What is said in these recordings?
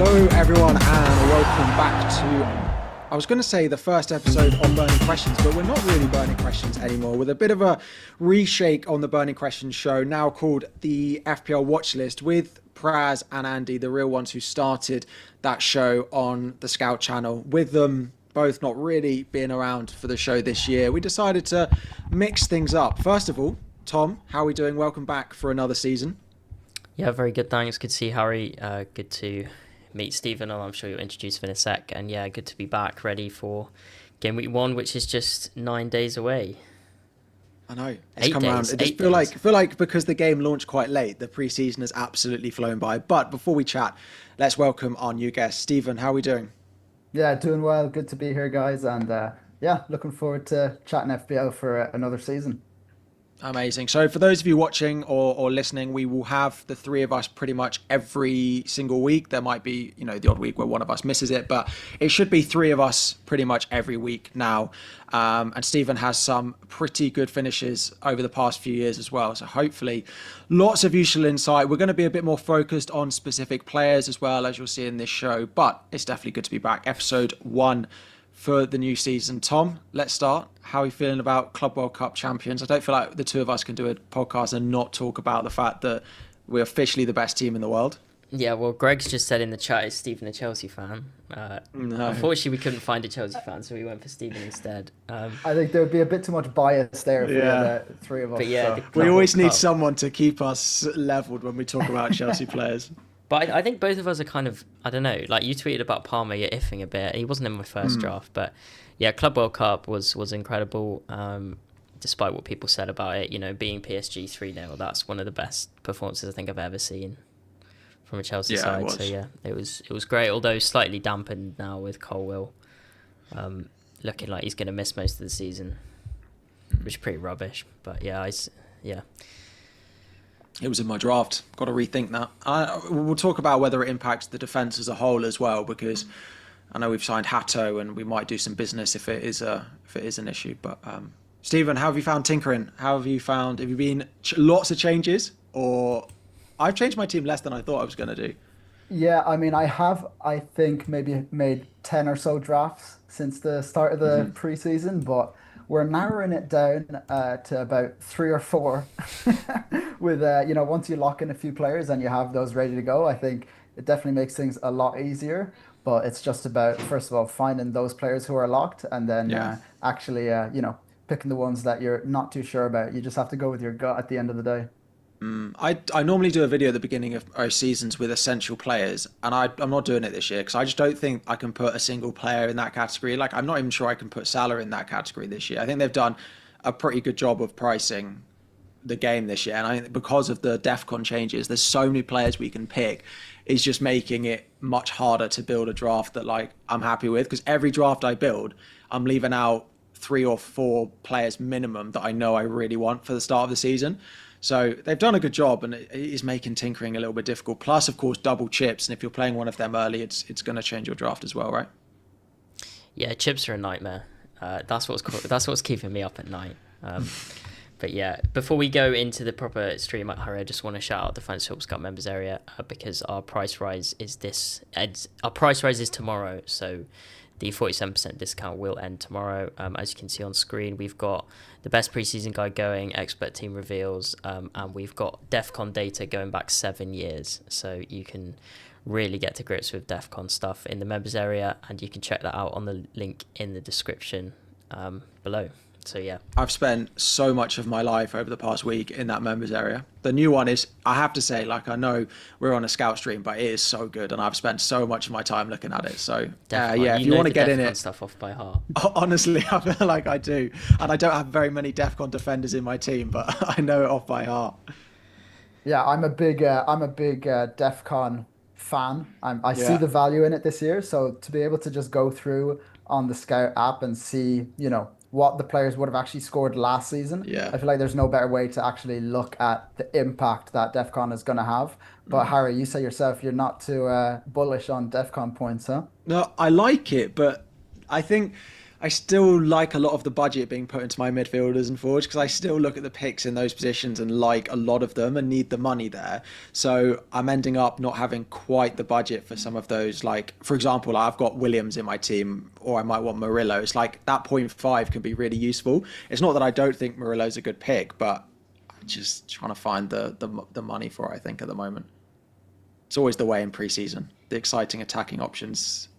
Hello, everyone, and welcome back to, I was going to say the first episode on Burning Questions, but we're not really Burning Questions anymore. With a bit of a reshake on the Burning Questions show, now called the FPL Watchlist, with Praz and Andy, the real ones who started that show on the Scout channel. With them both not really being around for the show this year, we decided to mix things up. First of all, Tom, how are we doing? Welcome back for another season. Yeah, very good, thanks. Good to see Harry. Good to meet Stephen, and I'm sure you'll introduce him in a sec. And yeah, good to be back, ready for game week 1, which is just 9 days away. I know. It's come around. It just feel like because the game launched quite late, the pre-season has absolutely flown by. But before we chat, let's welcome our new guest. Stephen, how are we doing? Yeah, doing well. Good to be here, guys. And yeah, looking forward to chatting FPL for another season. Amazing. So for those of you watching or listening, we will have the three of us pretty much every single week. There might be, the odd week where one of us misses it, but it should be three of us pretty much every week now. And Stephen has some pretty good finishes over the past few years as well. So hopefully lots of useful insight. We're going to be a bit more focused on specific players as well, as you'll see in this show, but it's definitely good to be back. Episode 1 for the new season. Tom, let's start. How are you feeling about Club World Cup champions? I don't feel like the two of us can do a podcast and not talk about the fact that we're officially the best team in the world. Yeah, well, Greg's just said in the chat, is Stephen a Chelsea fan? No. Unfortunately, we couldn't find a Chelsea fan, so we went for Stephen instead. I think there would be a bit too much bias there for the three of us. But yeah, so. We always need someone to keep us leveled when we talk about Chelsea players. But I think both of us are kind of, I don't know, like you tweeted about Palmer, you're iffing a bit. He wasn't in my first draft, but yeah, Club World Cup was incredible, despite what people said about it. Being PSG 3-0, that's one of the best performances I think I've ever seen from a Chelsea side. So yeah, it was great, although slightly dampened now with Colwill looking like he's going to miss most of the season, which is pretty rubbish. But yeah, It was in my draft. Got to rethink that. We'll talk about whether it impacts the defence as a whole as well, because I know we've signed Hatto and we might do some business if it is an issue. But Stephen, how have you found tinkering? Have you been lots of changes, or I've changed my team less than I thought I was going to do? Yeah, I mean, I think maybe made 10 or so drafts since the start of the preseason, but we're narrowing it down to about 3 or 4 with, once you lock in a few players and you have those ready to go, I think it definitely makes things a lot easier. But it's just about, first of all, finding those players who are locked and then actually, picking the ones that you're not too sure about. You just have to go with your gut at the end of the day. I normally do a video at the beginning of our seasons with essential players, and I'm not doing it this year because I just don't think I can put a single player in that category. Like, I'm not even sure I can put Salah in that category this year. I think they've done a pretty good job of pricing the game this year, and I think because of the DEFCON changes, there's so many players we can pick. It's just making it much harder to build a draft that I'm happy with, because every draft I build, I'm leaving out 3 or 4 players minimum that I know I really want for the start of the season. So they've done a good job, and it is making tinkering a little bit difficult. Plus, of course, double chips, and if you're playing one of them early, it's going to change your draft as well, right? Yeah, chips are a nightmare. That's what's keeping me up at night. But yeah, before we go into the proper stream, Harry, I just want to shout out the Fantasy Football Scout members area because our price rise is our price rise is tomorrow. So the 47% discount will end tomorrow. As you can see on screen, we've got the best preseason guide going, expert team reveals, and we've got DEFCON data going back 7 years. So you can really get to grips with DEFCON stuff in the members area, and you can check that out on the link in the description below. So yeah, I've spent so much of my life over the past week in that members area. The new one is, I have to say, I know we're on a scout stream, but it is so good, and I've spent so much of my time looking at it. So if you want to get in it, stuff off by heart. Honestly, I feel like I do, and I don't have very many DEFCON defenders in my team, but I know it off by heart. Yeah, I'm a big DEFCON fan. I see the value in it this year. So to be able to just go through on the Scout app and see, what the players would have actually scored last season. Yeah. I feel like there's no better way to actually look at the impact that DEFCON is going to have. But Harry, you say yourself you're not too bullish on DEFCON points, huh? No, I like it, but I think I still like a lot of the budget being put into my midfielders and forwards because I still look at the picks in those positions and like a lot of them and need the money there. So I'm ending up not having quite the budget for some of those. Like, for example, I've got Williams in my team, or I might want Murillo. It's like that 0.5 can be really useful. It's not that I don't think Murillo's a good pick, but I'm just trying to find the money for it, I think, at the moment. It's always the way in pre-season. The exciting attacking options,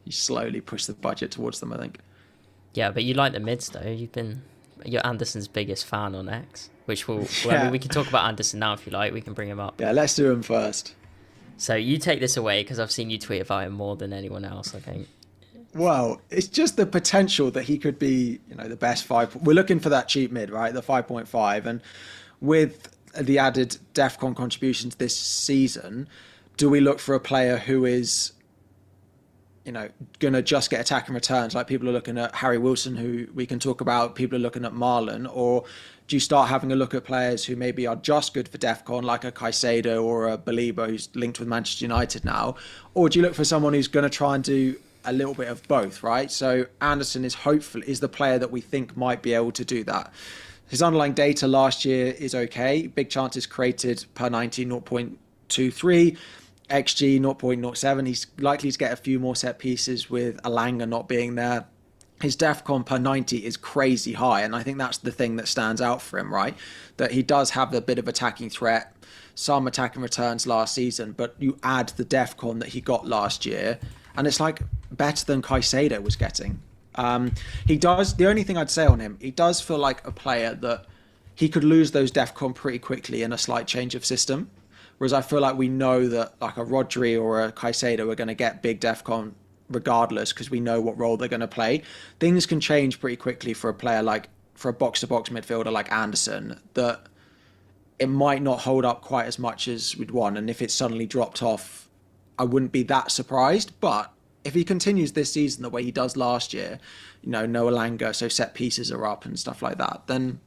you slowly push the budget towards them, I think. Yeah, but you like the mids though. You're Anderson's biggest fan on X, which will. Yeah. Well, I mean, we can talk about Anderson now if you like. We can bring him up. Yeah, let's do him first. So you take this away because I've seen you tweet about him more than anyone else, I think. Well, it's just the potential that he could be, the best five. We're looking for that cheap mid, right? The 5.5, and with the added DEFCON contributions this season, do we look for a player who is going to just get attack and returns? Like people are looking at Harry Wilson, who we can talk about. People are looking at Marlon. Or do you start having a look at players who maybe are just good for DEFCON, like a Caicedo or a Baliba, who's linked with Manchester United now? Or do you look for someone who's going to try and do a little bit of both, right? So Anderson is the player that we think might be able to do that. His underlying data last year is okay. Big chances created per 90, 0.23. XG 0.07. He's likely to get a few more set pieces with Alanga not being there. His DEFCON per 90 is crazy high, and I think that's the thing that stands out for him, right? That he does have a bit of attacking threat, some attacking returns last season, but you add the DEFCON that he got last year, and it's like better than Caicedo was getting. He does. The only thing I'd say on him, he does feel like a player that he could lose those DEFCON pretty quickly in a slight change of system. Whereas I feel like we know that like a Rodri or a Caicedo are going to get big DEFCON regardless because we know what role they're going to play. Things can change pretty quickly for a player for a box-to-box midfielder like Anderson, that it might not hold up quite as much as we'd want. And if it suddenly dropped off, I wouldn't be that surprised. But if he continues this season the way he does last year, no Alanga, so set pieces are up and stuff like that, then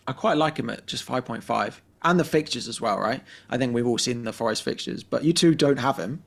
I quite like him at just 5.5. And the fixtures as well, right? I think we've all seen the Forest fixtures, but you two don't have him.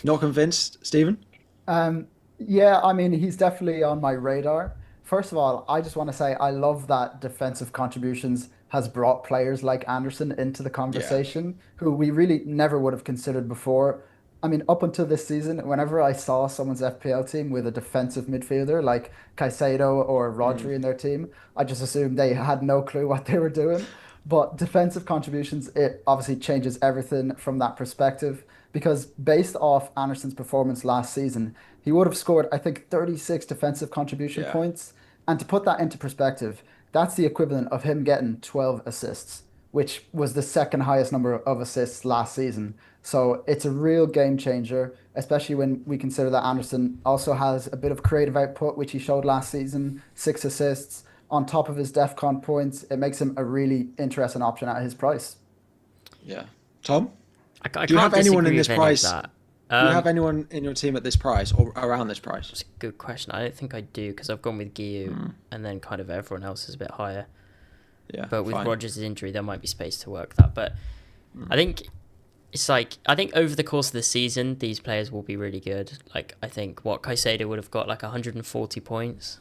Not convinced, Stephen? Yeah, I mean, he's definitely on my radar. First of all, I just want to say I love that defensive contributions has brought players like Anderson into the conversation, who we really never would have considered before. I mean, up until this season, whenever I saw someone's FPL team with a defensive midfielder like Caicedo or Rodri in their team, I just assumed they had no clue what they were doing. But defensive contributions, it obviously changes everything from that perspective, because based off Anderson's performance last season, he would have scored, I think, 36 defensive contribution points. And to put that into perspective, that's the equivalent of him getting 12 assists, which was the second highest number of assists last season. So it's a real game changer, especially when we consider that Anderson also has a bit of creative output, which he showed last season, 6 assists. On top of his DEFCON points, it makes him a really interesting option at his price. Yeah. Tom? I do you have anyone in this price? Do you have anyone in your team at this price or around this price? That's a good question. I don't think I do, because I've gone with Guiu and then kind of everyone else is a bit higher. Yeah. But with Rodgers' injury, there might be space to work that. But I think I think over the course of the season, these players will be really good. Like, I think Caicedo would have got like 140 points.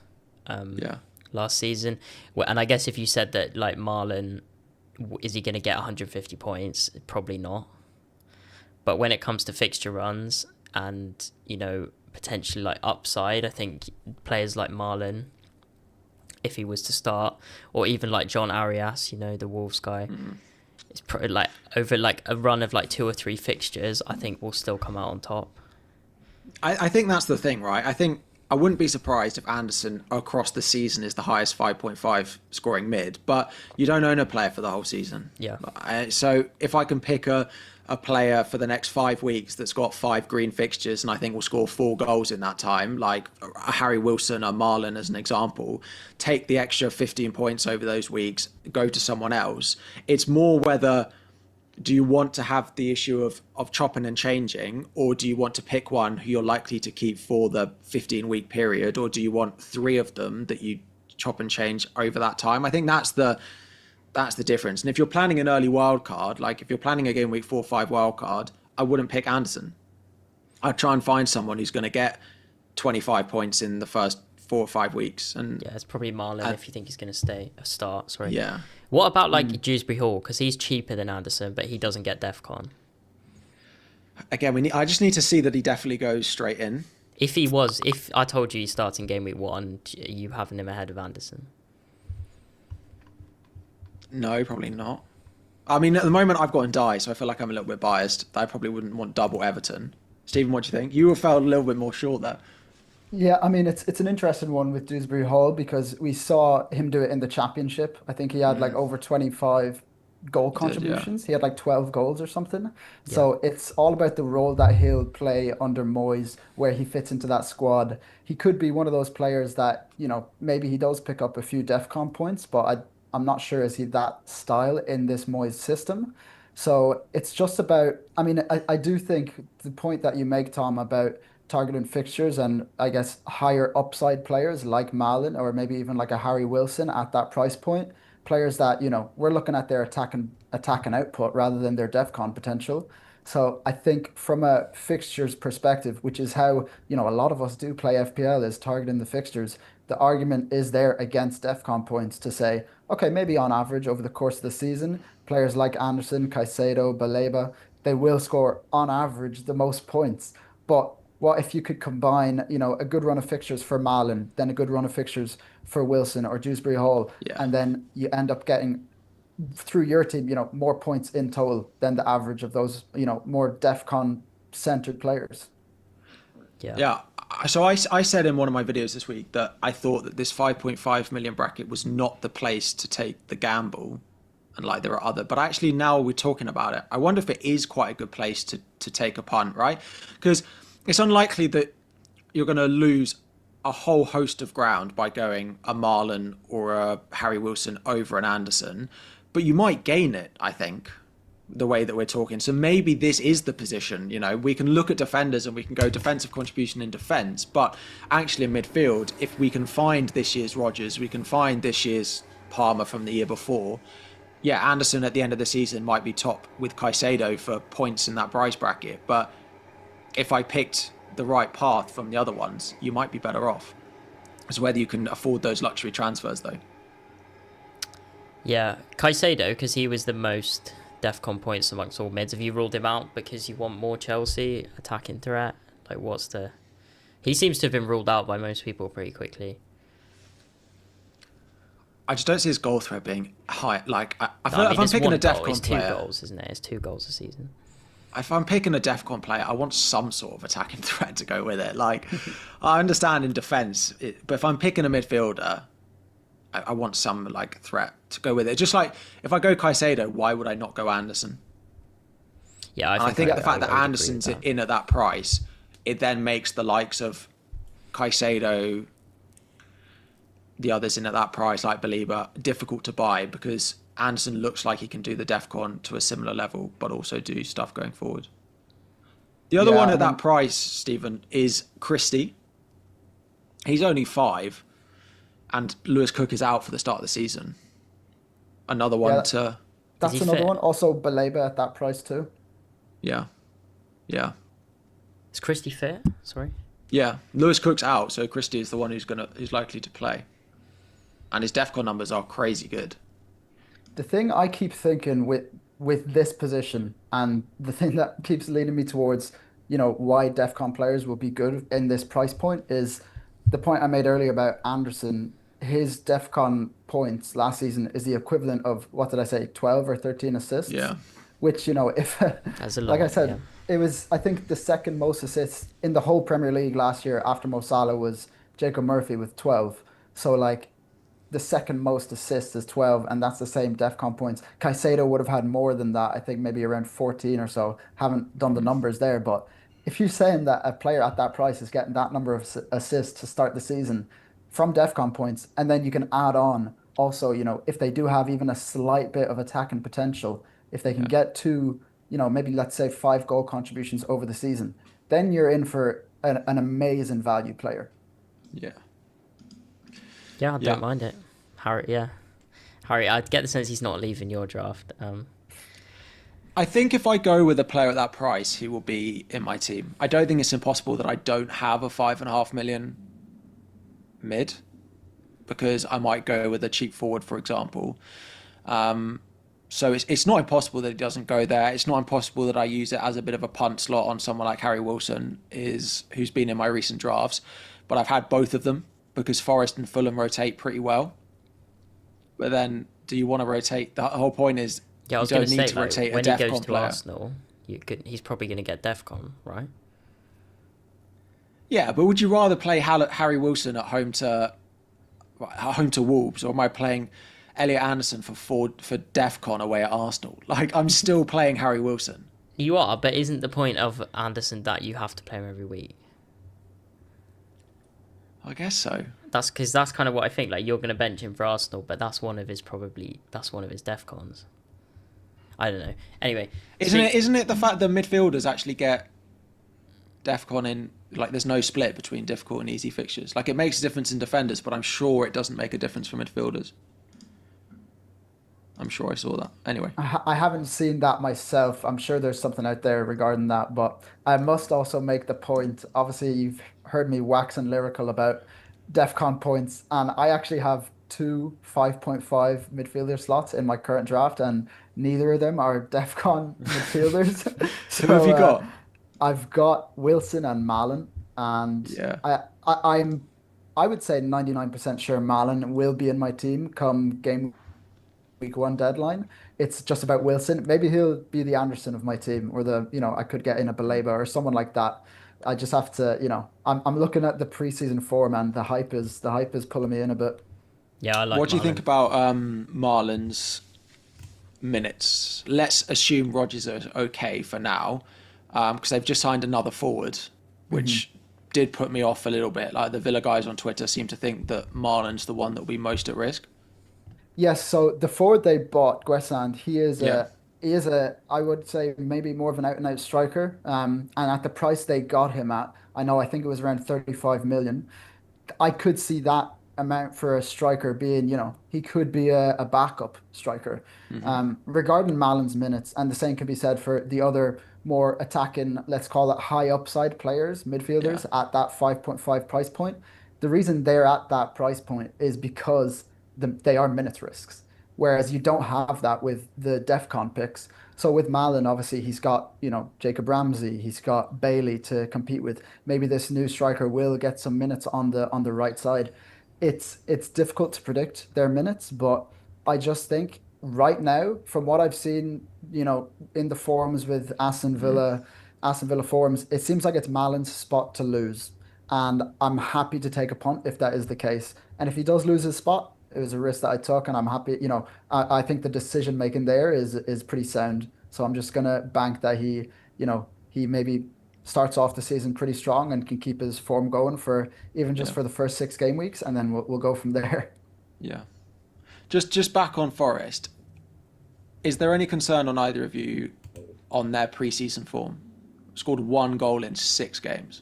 Last season, and I guess if you said that like Marlon, is he going to get 150 points? Probably not. But when it comes to fixture runs and potentially like upside, I think players like Marlon, if he was to start, or even like John Arias, the Wolves guy, it's probably like over like a run of like 2 or 3 fixtures, I think will still come out on top. I think that's the thing, right? I think I wouldn't be surprised if Anderson across the season is the highest 5.5 scoring mid, but you don't own a player for the whole season. Yeah. So if I can pick a player for the next 5 weeks that's got 5 green fixtures and I think will score 4 goals in that time, like a Harry Wilson or Marlon as an example, take the extra 15 points over those weeks, go to someone else. It's more whether do you want to have the issue of chopping and changing, or do you want to pick one who you're likely to keep for the 15-week period, or do you want 3 of them that you chop and change over that time? I think that's the difference. And if you're planning an early wild card, like if you're planning a game week 4 or 5 wild card, I wouldn't pick Anderson. I'd try and find someone who's going to get 25 points in the first 4 or 5 weeks. And yeah, it's probably Marlon if you think he's going to start. Sorry. yeah. What about like Dewsbury Hall? Because he's cheaper than Anderson, but he doesn't get DEFCON. Again, I just need to see that he definitely goes straight in. If I told you he's starting game week 1, you having him ahead of Anderson? No, probably not. I mean, at the moment I've got him die, so I feel like I'm a little bit biased. I probably wouldn't want double Everton. Stephen, what do you think? You felt a little bit more short there. Yeah, I mean it's an interesting one with Dewsbury Hall because we saw him do it in the championship. I think he had like over 25 goal contributions. He had like 12 goals or something. So it's all about the role that he'll play under Moyes, where he fits into that squad. He could be one of those players that, maybe he does pick up a few DEFCON points, but I'm not sure is he that style in this Moyes system. So it's just about, I mean, I do think the point that you make, Tom, about targeting fixtures and I guess higher upside players like Malin or maybe even like a Harry Wilson at that price point, players that, we're looking at their attacking output rather than their DEFCON potential. So I think from a fixtures perspective, which is how, a lot of us do play FPL, is targeting the fixtures. The argument is there against DEFCON points to say, okay, maybe on average over the course of the season, players like Anderson, Caicedo, Baleba, they will score on average the most points. But what if you could combine, a good run of fixtures for Malin, then a good run of fixtures for Wilson or Dewsbury Hall, and then you end up getting through your team, more points in total than the average of those, more DEFCON centered players. Yeah. So I said in one of my videos this week that I thought that this 5.5 million bracket was not the place to take the gamble. And like there are other, but actually now we're talking about it, I wonder if it is quite a good place to take a punt, right? Because it's unlikely that you're going to lose a whole host of ground by going a Marlon or a Harry Wilson over an Anderson, but you might gain it, I think, the way that we're talking. So maybe this is the position, we can look at defenders and we can go defensive contribution in defence, but actually in midfield, if we can find this year's Rodgers, we can find this year's Palmer from the year before, Anderson at the end of the season might be top with Caicedo for points in that price bracket, but if I picked the right path from the other ones, you might be better off. It's whether you can afford those luxury transfers, though. Yeah, Caicedo, because he was the most DEFCON points amongst all mids. Have you ruled him out because you want more Chelsea attacking threat? Like, he seems to have been ruled out by most people pretty quickly. I just don't see his goal threat being high. Like, if I'm picking a DEFCON player... It's 2 goals, isn't it? It's 2 goals a season. If I'm picking a DEFCON player, I want some sort of attacking threat to go with it. Like, I understand in defence, but if I'm picking a midfielder, I want some like threat to go with it. Just like if I go Caicedo, why would I not go Anderson? Yeah, I think the fact that Anderson's in at that price, it then makes the likes of Caicedo, the others in at that price, like Baleba, difficult to buy because Anderson looks like he can do the DEFCON to a similar level, but also do stuff going forward. The other one at that price, Stephen, is Christie. He's only 5, and Lewis Cook is out for the start of the season. Another one to... That's another one. Also, Baleba at that price too. Yeah. Is Christie fit? Sorry. Yeah, Lewis Cook's out, so Christie is the one who's likely to play, and his DEFCON numbers are crazy good. The thing I keep thinking with this position, and the thing that keeps leading me towards, why DEFCON players will be good in this price point is the point I made earlier about Anderson. His DEFCON points last season is the equivalent of, what did I say, 12 or 13 assists? Yeah. Which, if, that's a lot, like I said, it was, I think, the second most assists in the whole Premier League last year after Mo Salah was Jacob Murphy with 12. So, like, the second most assists is 12, and that's the same DEFCON points. Caicedo would have had more than that, I think maybe around 14 or so. Haven't done the numbers there, but if you're saying that a player at that price is getting that number of assists to start the season from DEFCON points, and then you can add on also, if they do have even a slight bit of attacking potential, if they can get to, maybe let's say 5 goal contributions over the season, then you're in for an amazing value player. Yeah. Yeah, I don't mind it. Harry, I get the sense he's not leaving your draft. I think if I go with a player at that price, he will be in my team. I don't think it's impossible that I don't have a 5.5 million mid, because I might go with a cheap forward, for example. So it's not impossible that it doesn't go there. It's not impossible that I use it as a bit of a punt slot on someone like Harry Wilson, who's been in my recent drafts. But I've had both of them because Forest and Fulham rotate pretty well. But then, do you want to rotate? The whole point is Yeah, I was you going don't to need say, to rotate a when he DEFCON goes to player. Arsenal, he's probably going to get DEFCON, right? Yeah, but would you rather play Harry Wilson at home to Wolves, or am I playing Elliot Anderson for DEFCON away at Arsenal? Like, I'm still playing Harry Wilson. You are, but isn't the point of Anderson that you have to play him every week? I guess so. That's because that's kind of what I think. Like, you're going to bench him for Arsenal, but that's one of his DEFCONs. I don't know. Anyway, Isn't it the fact that midfielders actually get DEFCON in, like, there's no split between difficult and easy fixtures? Like, it makes a difference in defenders, but I'm sure it doesn't make a difference for midfielders. I'm sure I saw that. Anyway. I haven't seen that myself. I'm sure there's something out there regarding that, but I must also make the point. Obviously, you've heard me waxing lyrical about DEFCON points, and I actually have two 5.5 midfielder slots in my current draft, and neither of them are DEFCON midfielders. Who have you got? I've got Wilson and Malen, and Yeah. I would say 99% sure Malen will be in my team come game week one deadline. It's just about Wilson. Maybe he'll be the Anderson of my team, or I could get in a Baleba or someone like that. I just have to, I'm looking at the preseason form, and the hype is pulling me in a bit. yeah, I like. What do you think Marlon. about Marlon's minutes? Let's assume Rodgers are okay for now, because they've just signed another forward, which did put me off a little bit. Like, the Villa guys on Twitter seem to think that Marlon's the one that will be most at risk. Yes, so the forward they bought, Guessand, Yeah. I would say maybe more of an out and out striker. And at the price they got him at, I think it was around 35 million. I could see that amount for a striker being, he could be a backup striker. Regarding Malin's minutes, and the same can be said for the other more attacking, let's call it high upside players, Yeah. midfielders at that 5.5 price point. The reason they're at that price point is because they are minutes risks, whereas you don't have that with the DEFCON picks. So with Malin, obviously he's got Jacob Ramsey, he's got Bailey to compete with. Maybe this new striker will get some minutes on the right side. It's difficult to predict their minutes, but I just think right now, from what I've seen, in the forums with Aston Villa forums, it seems like it's Malin's spot to lose, and I'm happy to take a punt if that is the case. And if he does lose his spot, it was a risk that I took, and I'm happy. I think the decision making there is pretty sound. So I'm just gonna bank that he maybe starts off the season pretty strong and can keep his form going for even just Yeah. for the first 6 game weeks, and then we'll go from there. Yeah. Just back on Forest. Is there any concern on either of you on their preseason form? Scored 1 goal in 6 games.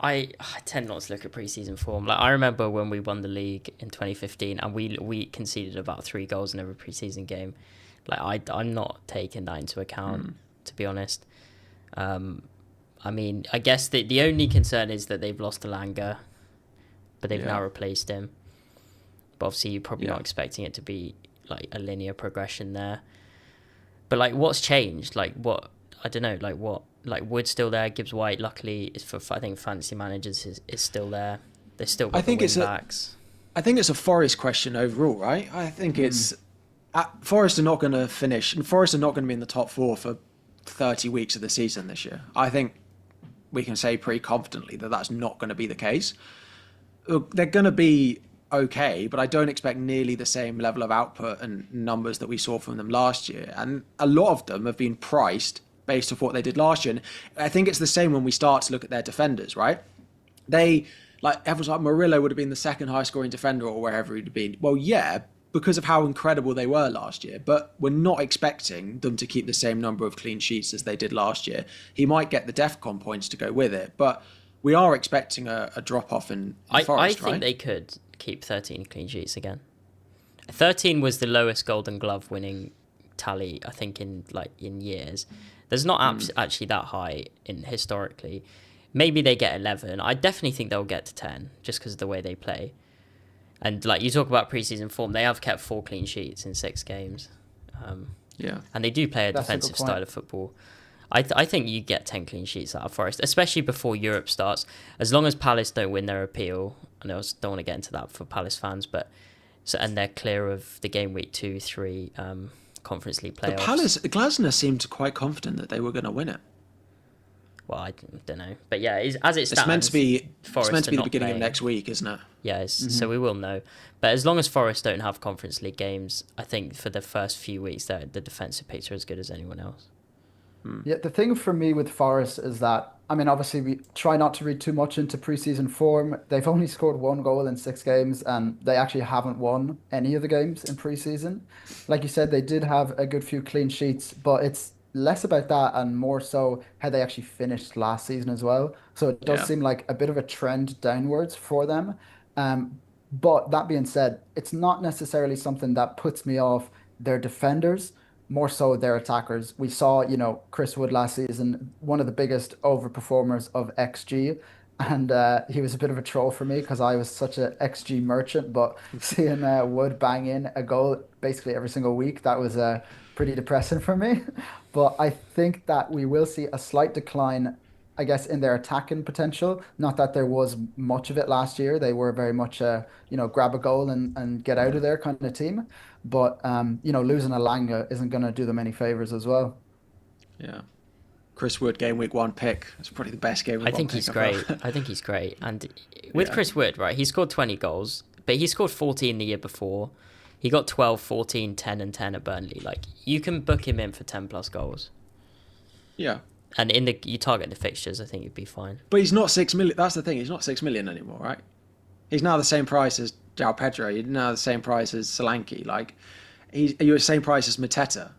I tend not to look at preseason form. Like, I remember when we won the league in 2015, and we conceded about 3 goals in every preseason game. Like, I'm not taking that into account, to be honest. I mean, I guess the only concern is that they've lost Alanga, but they've now replaced him. But obviously, you're probably not expecting it to be like a linear progression there. But like, what's changed? Like, what? I don't know. Like, what? Like, Wood's still there. Gibbs White, luckily, is for I think fantasy managers is still there. They're still got the wing backs. I think it's a Forest question overall, right? I think it's Forest are not going to finish, and Forest are not going to be in the top 4 for 30 weeks of the season this year. I think we can say pretty confidently that that's not going to be the case. Look, they're going to be okay, but I don't expect nearly the same level of output and numbers that we saw from them last year. And a lot of them have been priced based off what they did last year. And I think it's the same when we start to look at their defenders, right? Everyone's like, Murillo would have been the second highest scoring defender or wherever he'd been. Well, yeah, because of how incredible they were last year, but we're not expecting them to keep the same number of clean sheets as they did last year. He might get the DEFCON points to go with it, but we are expecting a drop-off in Forest, I think right? they could keep 13 clean sheets again. 13 was the lowest Golden Glove winning tally, I think, in years. There's not actually that high historically. Maybe they get 11. I definitely think they'll get to 10 just because of the way they play. And like you talk about preseason form, they have kept 4 clean sheets in 6 games. Yeah. And they do play a That's a good defensive point. style of football. I think you get 10 clean sheets out of Forest, especially before Europe starts. As long as Palace don't win their appeal, and I don't want to get into that for Palace fans, but and they're clear of the game week 2, 3 Conference League But playoffs. Glasner seemed quite confident that they were going to win it. Well, I don't know, but yeah, as it stands, It's meant to be. Forest It's meant to are be the not beginning of playing. next week, isn't it? Yeah, so we will know. But as long as Forest don't have Conference League games, I think for the first few weeks, the defensive picture is as good as anyone else. Yeah, the thing for me with Forest is that, I mean, obviously we try not to read too much into preseason form. They've only scored 1 goal in 6 games, and they actually haven't won any of the games in preseason. Like you said, they did have a good few clean sheets, but it's less about that and more so how they actually finished last season as well. So it does Yeah. seem like a bit of a trend downwards for them. But that being said, it's not necessarily something that puts me off their defenders, more so their attackers. We saw, Chris Wood last season, one of the biggest overperformers of XG. And he was a bit of a troll for me because I was such a XG merchant. But seeing Wood bang in a goal basically every single week, that was pretty depressing for me. But I think that we will see a slight decline, I guess, in their attacking potential. Not that there was much of it last year. They were very much grab a goal and get out of there kind of team. But losing Alanga isn't going to do them any favors as well. Yeah. Chris Wood, game week 1 pick. It's probably the best game week I think 1 he's pick great. I've had. I think he's great. And with Yeah. Chris Wood, right, he scored 20 goals, but he scored 14 the year before. He got 12, 14, 10 and 10 at Burnley. Like, you can book him in for 10 plus goals. Yeah. And you target the fixtures, I think you'd be fine. But he's not 6 million. That's the thing. He's not 6 million anymore, right? He's now the same price as João Pedro. He's now the same price as Solanke. Like, you're the same price as Mateta.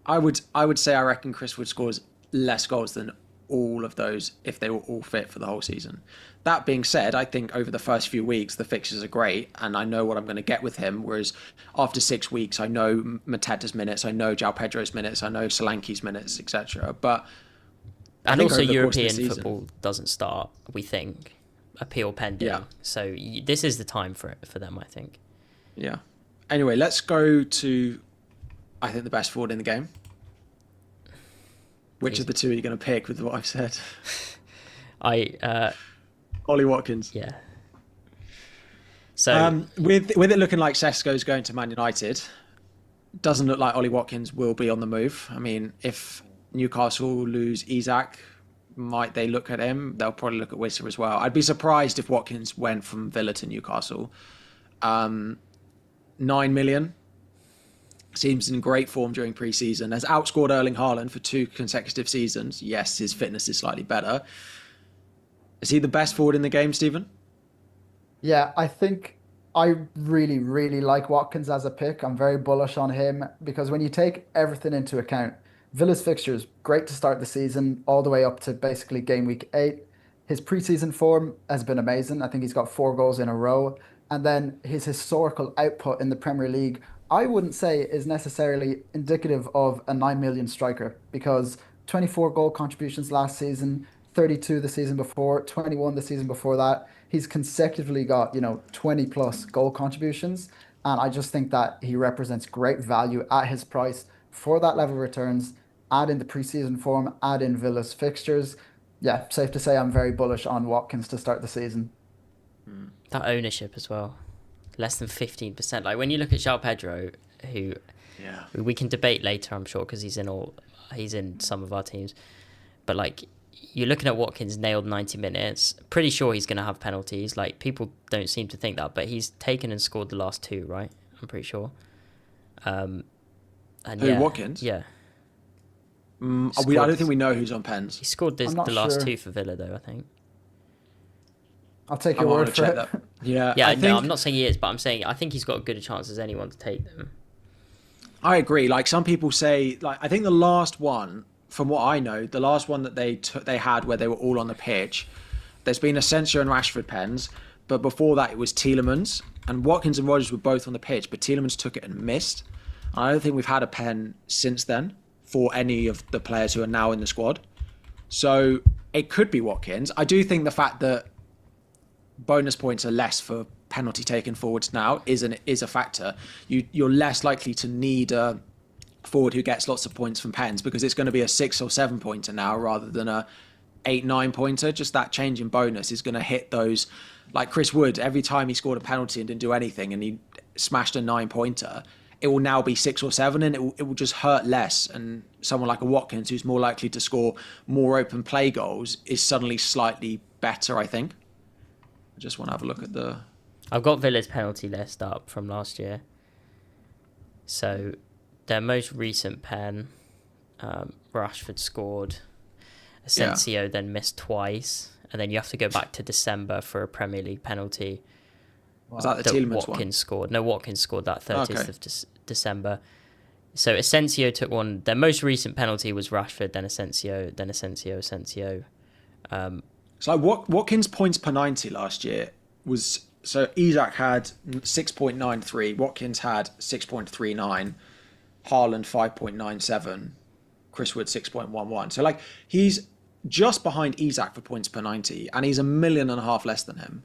I would say I reckon Chris Wood scores less goals than all of those if they were all fit for the whole season. That being said, I think over the first few weeks the fixtures are great and I know what I'm going to get with him, whereas after 6 weeks I know Mateta's minutes, I know João Pedro's minutes, I know Solanke's minutes, etc. But And also over the course of the European season- football doesn't start, we think, appeal pending. Yeah. So this is the time for them, I think. Yeah. Anyway, let's go to, I think, the best forward in the game. Which of the two are you going to pick with what I've said? Ollie Watkins. Yeah. So With it looking like Sesko's going to Man United, doesn't look like Ollie Watkins will be on the move. I mean, if Newcastle lose Isak, might they look at him? They'll probably look at Wissa as well. I'd be surprised if Watkins went from Villa to Newcastle. 9 million. Seems in great form during pre-season. Has outscored Erling Haaland for 2 consecutive seasons. Yes, his fitness is slightly better. Is he the best forward in the game, Stephen? Yeah, I think I really, really like Watkins as a pick. I'm very bullish on him because when you take everything into account, Villa's fixtures, great to start the season, all the way up to basically game week 8. His preseason form has been amazing. I think he's got 4 goals in a row. And then his historical output in the Premier League, I wouldn't say is necessarily indicative of a 9 million striker because 24 goal contributions last season, 32 the season before, 21 the season before that. He's consecutively got, 20 plus goal contributions. And I just think that he represents great value at his price for that level of returns. Add in the preseason form, add in Villa's fixtures. Yeah, safe to say I'm very bullish on Watkins to start the season. that ownership as well, less than 15%. Like when you look at João Pedro, who we can debate later, I'm sure, because he's in some of our teams. But like you're looking at Watkins nailed 90 minutes. Pretty sure he's going to have penalties. Like people don't seem to think that, but he's taken and scored the last 2, right? I'm pretty sure. And Watkins? Yeah. I don't think we know who's on pens. He scored the I'm not last sure. 2 for Villa, though, I think. I'll take I your want word to for check it. that. Yeah, Yeah, I think, I'm not saying he is, but I'm saying I think he's got as good a chance as anyone to take them. I agree. Like some people say, like I think the last one, from what I know, the last one that they had where they were all on the pitch, there's been Asensio and Rashford pens, but before that it was Tielemans and Watkins and Rodgers were both on the pitch, but Tielemans took it and missed. And I don't think we've had a pen since then for any of the players who are now in the squad. So it could be Watkins. I do think the fact that bonus points are less for penalty taken forwards now is a factor. You're less likely to need a forward who gets lots of points from pens because it's going to be a 6 or 7 pointer now rather than a 8-9 pointer. Just that change in bonus is going to hit those, like Chris Wood, every time he scored a penalty and didn't do anything and he smashed a 9 pointer, it will now be 6 or 7 and it will just hurt less. And someone like a Watkins, who's more likely to score more open play goals, is suddenly slightly better, I think. I just want to have a look at the... I've got Villa's penalty list up from last year. So their most recent pen, Rashford scored. Asensio then missed twice. And then you have to go back to December for a Premier League penalty. Was that the Tielemans one? Watkins scored. No, Watkins scored that 30th of December. So Asensio took one. Their most recent penalty was Rashford, then Asensio. So Watkins' points per 90 last year was... So Isak had 6.93, Watkins had 6.39, Haaland 5.97, Chris Wood 6.11. So like he's just behind Isak for points per 90 and he's $1.5 million less than him.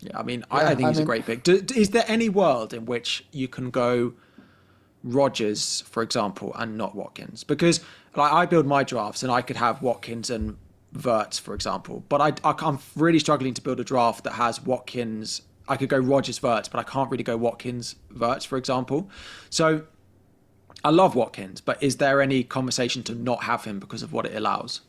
Yeah, I mean, I think he's a great pick. Is there any world in which you can go Rodgers, for example, and not Watkins? Because like I build my drafts and I could have Watkins and Wirtz, for example, but I'm really struggling to build a draft that has Watkins. I could go Rodgers, Wirtz, but I can't really go Watkins, Wirtz, for example. So I love Watkins, but is there any conversation to not have him because of what it allows?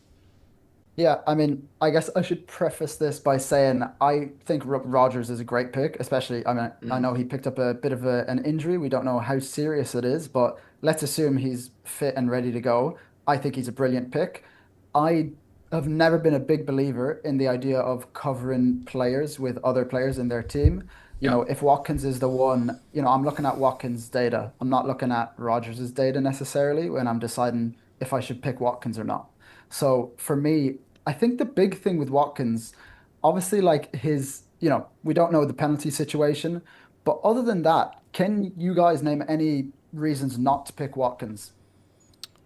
Yeah, I mean, I guess I should preface this by saying I think Rodgers is a great pick, especially, I mean, I know he picked up a bit of an injury. We don't know how serious it is, but let's assume he's fit and ready to go. I think he's a brilliant pick. I have never been a big believer in the idea of covering players with other players in their team. You know, if Watkins is the one, I'm looking at Watkins' data. I'm not looking at Rodgers' data necessarily when I'm deciding if I should pick Watkins or not. So for me, I think the big thing with Watkins, obviously, like we don't know the penalty situation, but other than that, can you guys name any reasons not to pick Watkins?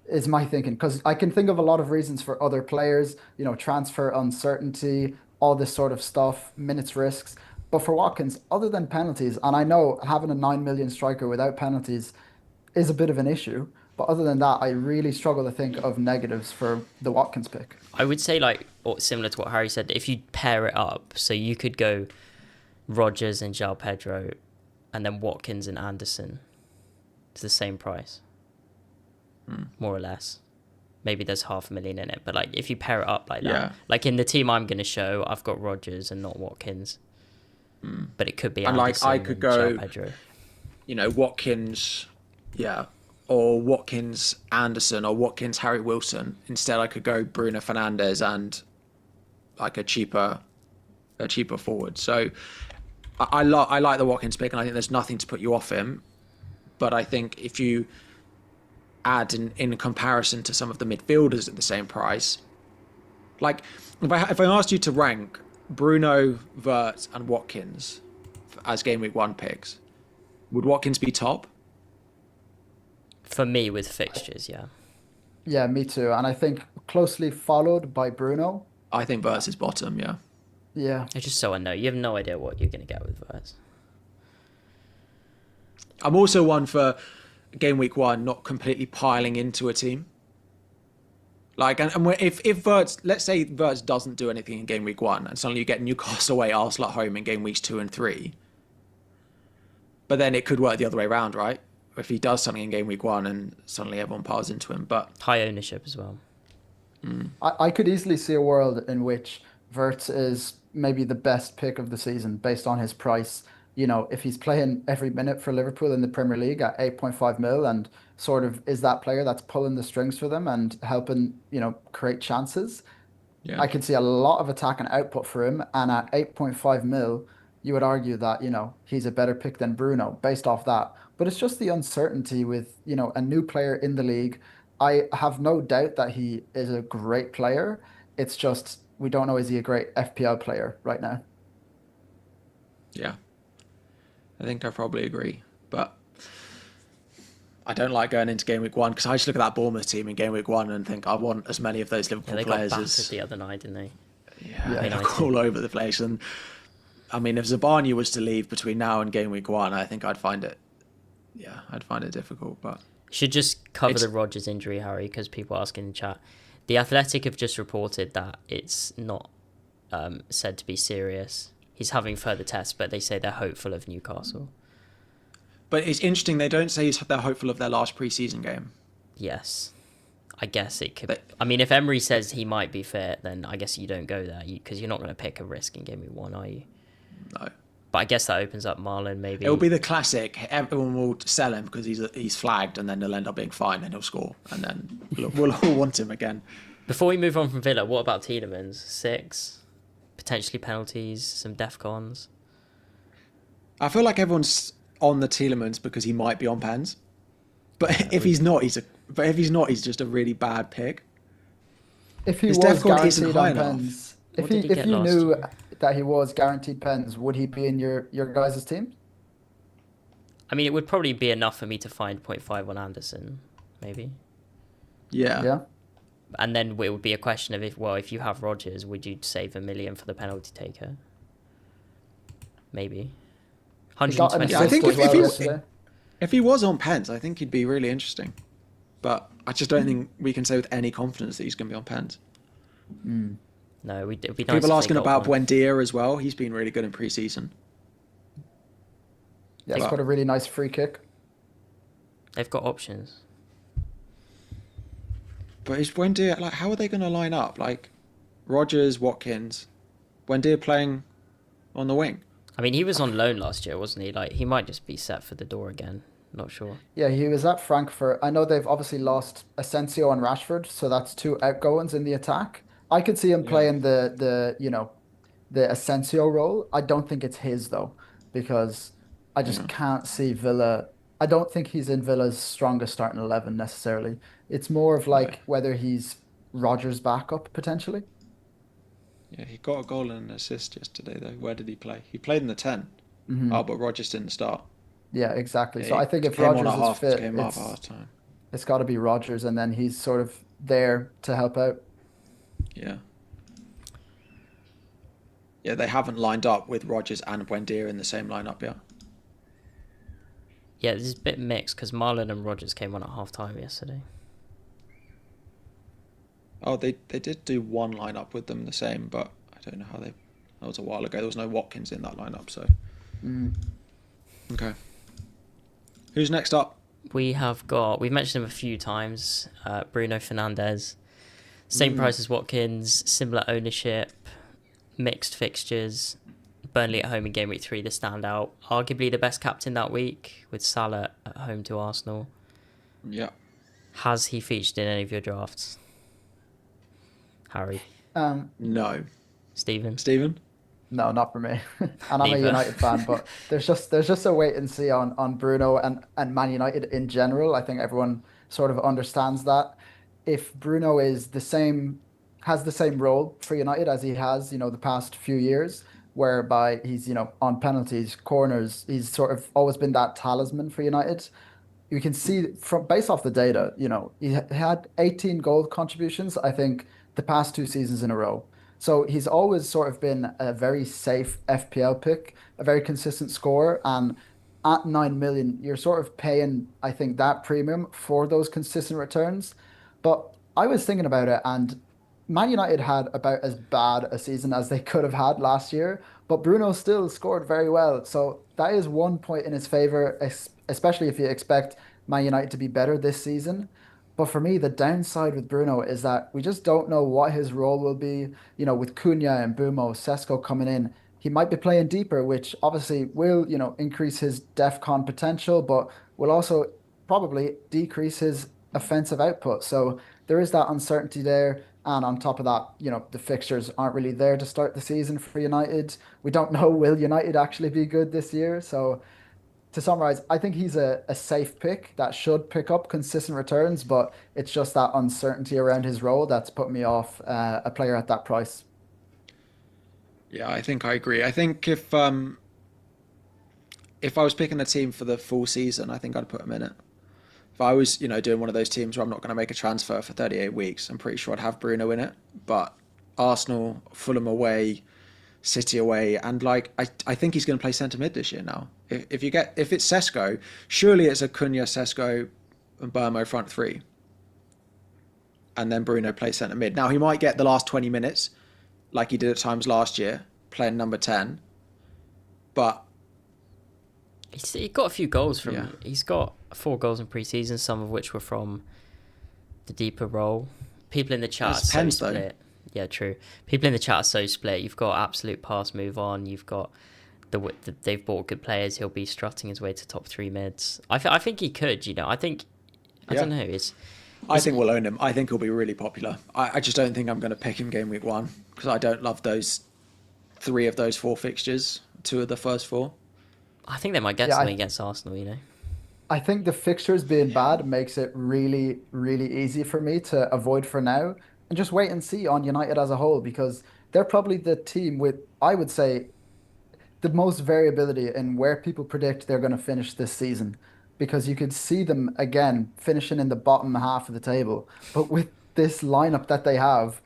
Is my thinking, because I can think of a lot of reasons for other players, transfer uncertainty, all this sort of stuff, minutes risks. But for Watkins, other than penalties, and I know having a 9 million striker without penalties is a bit of an issue, but other than that, I really struggle to think of negatives for the Watkins pick. I would say, similar to what Harry said, if you pair it up, so you could go Rodgers and João Pedro, and then Watkins and Anderson to the same price. More or less. Maybe there's 500,000 in it, but like if you pair it up like that, like in the team I'm going to show, I've got Rodgers and not Watkins, but it could be and Anderson like I could go, Pedro. Watkins, or Watkins Anderson or Watkins Harry Wilson. Instead, I could go Bruno Fernandes and like a cheaper forward. So I like the Watkins pick, and I think there's nothing to put you off him. But I think if you add in comparison to some of the midfielders at the same price, like if I asked you to rank Bruno, Wirtz and Watkins as game week 1 picks, would Watkins be top? For me, with fixtures, yeah. Yeah, me too. And I think closely followed by Bruno. I think Wirtz is bottom, yeah. Yeah. It's just so unknown. You have no idea what you're going to get with Wirtz. I'm also one for game week 1 not completely piling into a team. Like, and if Wirtz, let's say Wirtz doesn't do anything in game week 1 and suddenly you get Newcastle away, Arsenal at home in game weeks 2 and 3. But then it could work the other way around, right? If he does something in game week 1 and suddenly everyone piles into him. But high ownership as well. I could easily see a world in which Wirtz is maybe the best pick of the season based on his price. If he's playing every minute for Liverpool in the Premier League at 8.5 mil and sort of is that player that's pulling the strings for them and helping, create chances. Yeah. I could see a lot of attack and output for him. And at 8.5 mil, you would argue that, he's a better pick than Bruno based off that. But it's just the uncertainty with, a new player in the league. I have no doubt that he is a great player. It's just, we don't know, is he a great FPL player right now? Yeah. I think I probably agree. But I don't like going into game week 1 because I just look at that Bournemouth team in game week 1 and think I want as many of those Yeah, Liverpool they got players battered as the other night, didn't they? yeah, United. all over the place. And I mean, if Zabani was to leave between now and game week 1, I think I'd find it difficult. But Should just cover It's- the Rodgers injury, Harry, because people are asking in the chat. The Athletic have just reported that it's not said to be serious. He's having further tests, but they say they're hopeful of Newcastle. But it's interesting. They don't say they're hopeful of their last preseason game. Yes. I guess it could... But- I mean, if Emery says he might be fit, then I guess you don't go there, because you're not going to pick a risk in game week 1, are you? No. But I guess that opens up Marlon, maybe. It'll be the classic. Everyone will sell him because he's flagged, and then he'll end up being fine, and he'll score, and then we'll all want him again. Before we move on from Villa, what about Tielemans? 6? Potentially penalties, some DEFCONs. I feel like everyone's on the Tielemans because he might be on pens, but if he's not, he's just a really bad pick. If he His was DEFCON isn't guaranteed high on enough. pens, What did he if get you last knew year? that he was guaranteed pens, would he be in your guys' team? I mean, it would probably be enough for me to find 0.5 on Anderson, maybe. Yeah. Yeah. And then it would be a question of if you have Rodgers, would you save $1 million for the penalty taker? Maybe. He got an 120. I think assist if as he- well yesterday. If he was on pens, I think he'd be really interesting. But I just don't think we can say with any confidence that he's going to be on pens. No, it'd be nice. People if they asking got about one. Buendia as well. He's been really good in pre-season. Yeah, he's But- got a really nice free kick. They've got options. But is Buendia, like, how are they going to line up? Like, Rodgers, Watkins, Buendia playing on the wing. I mean, he was on loan last year, wasn't he? Like, he might just be set for the door again. Not sure. Yeah, he was at Frankfurt. I know they've obviously lost Asensio and Rashford, so that's 2 outgoings in the attack. I could see him playing the Asensio role. I don't think it's his though, because I just can't see Villa. I don't think he's in Villa's strongest starting 11 necessarily. It's more of like whether he's Rodgers' backup potentially. Yeah, he got a goal and an assist yesterday, though. Where did he play? He played in the 10. Oh, but Rodgers didn't start. Yeah, exactly. Yeah, So he I think if came on Rodgers at is half, fit, came off at half time. it's got to be Rodgers, and then he's sort of there to help out. Yeah. Yeah, they haven't lined up with Rodgers and Buendia in the same lineup yet. Yeah, this is a bit mixed because Marlon and Rodgers came on at half time yesterday. Oh, they did do one lineup with them the same, but I don't know how they... That was a while ago. There was no Watkins in that lineup, so... Okay. Who's next up? We've mentioned him a few times. Bruno Fernandes, same price as Watkins, similar ownership, mixed fixtures. Burnley at home in game week 3, the standout. Arguably the best captain that week with Salah at home to Arsenal. Yeah. Has he featured in any of your drafts? Harry, No. Stephen. No, not for me. And I'm a Neither. United fan, but there's just a wait and see on Bruno and Man United in general. I think everyone sort of understands that. If Bruno has the same role for United as he has, the past few years, whereby he's, on penalties, corners, he's sort of always been that talisman for United. You can see from based off the data, he had 18 goal contributions, I think, the past 2 seasons in a row. So he's always sort of been a very safe FPL pick, a very consistent scorer, and at 9 million, you're sort of paying, I think, that premium for those consistent returns. But I was thinking about it, and Man United had about as bad a season as they could have had last year, but Bruno still scored very well. So that is 1 point in his favor, especially if you expect Man United to be better this season. But for me, the downside with Bruno is that we just don't know what his role will be. With Cunha and Bumo, Sesko coming in, he might be playing deeper, which obviously will, increase his DEFCON potential, but will also probably decrease his offensive output. So there is that uncertainty there. And on top of that, the fixtures aren't really there to start the season for United. We don't know, will United actually be good this year? So to summarize, I think he's a safe pick that should pick up consistent returns, but it's just that uncertainty around his role that's put me off a player at that price. Yeah, I think I agree. I think if I was picking a team for the full season, I think I'd put him in it. if I was, doing one of those teams where I'm not going to make a transfer for 38 weeks, I'm pretty sure I'd have Bruno in it. But Arsenal, Fulham away, City away, and I think he's going to play centre mid this year now. If it's Sesko, surely it's Acuna, Sesko, and Burmo front three, and then Bruno plays centre mid. Now he might get the last 20 minutes, like he did at times last year, playing number 10, but he got a few goals from. Yeah. He's got 4 goals in pre-season, some of which were from the deeper role. People in the chat are so split. Yeah, true. People in the chat are so split. You've got absolute pass move on. You've got they've bought good players. He'll be strutting his way to top 3 mids. I think he could. I think I don't know. I think we'll own him. I think he'll be really popular. I just don't think I'm going to pick him game week 1 because I don't love those 3 of those 4 fixtures. 2 of the first 4. I think they might get something against Arsenal. I think the fixtures being bad makes it really, really easy for me to avoid for now and just wait and see on United as a whole because they're probably the team with, I would say, the most variability in where people predict they're going to finish this season because you could see them again finishing in the bottom half of the table. But with this lineup that they have,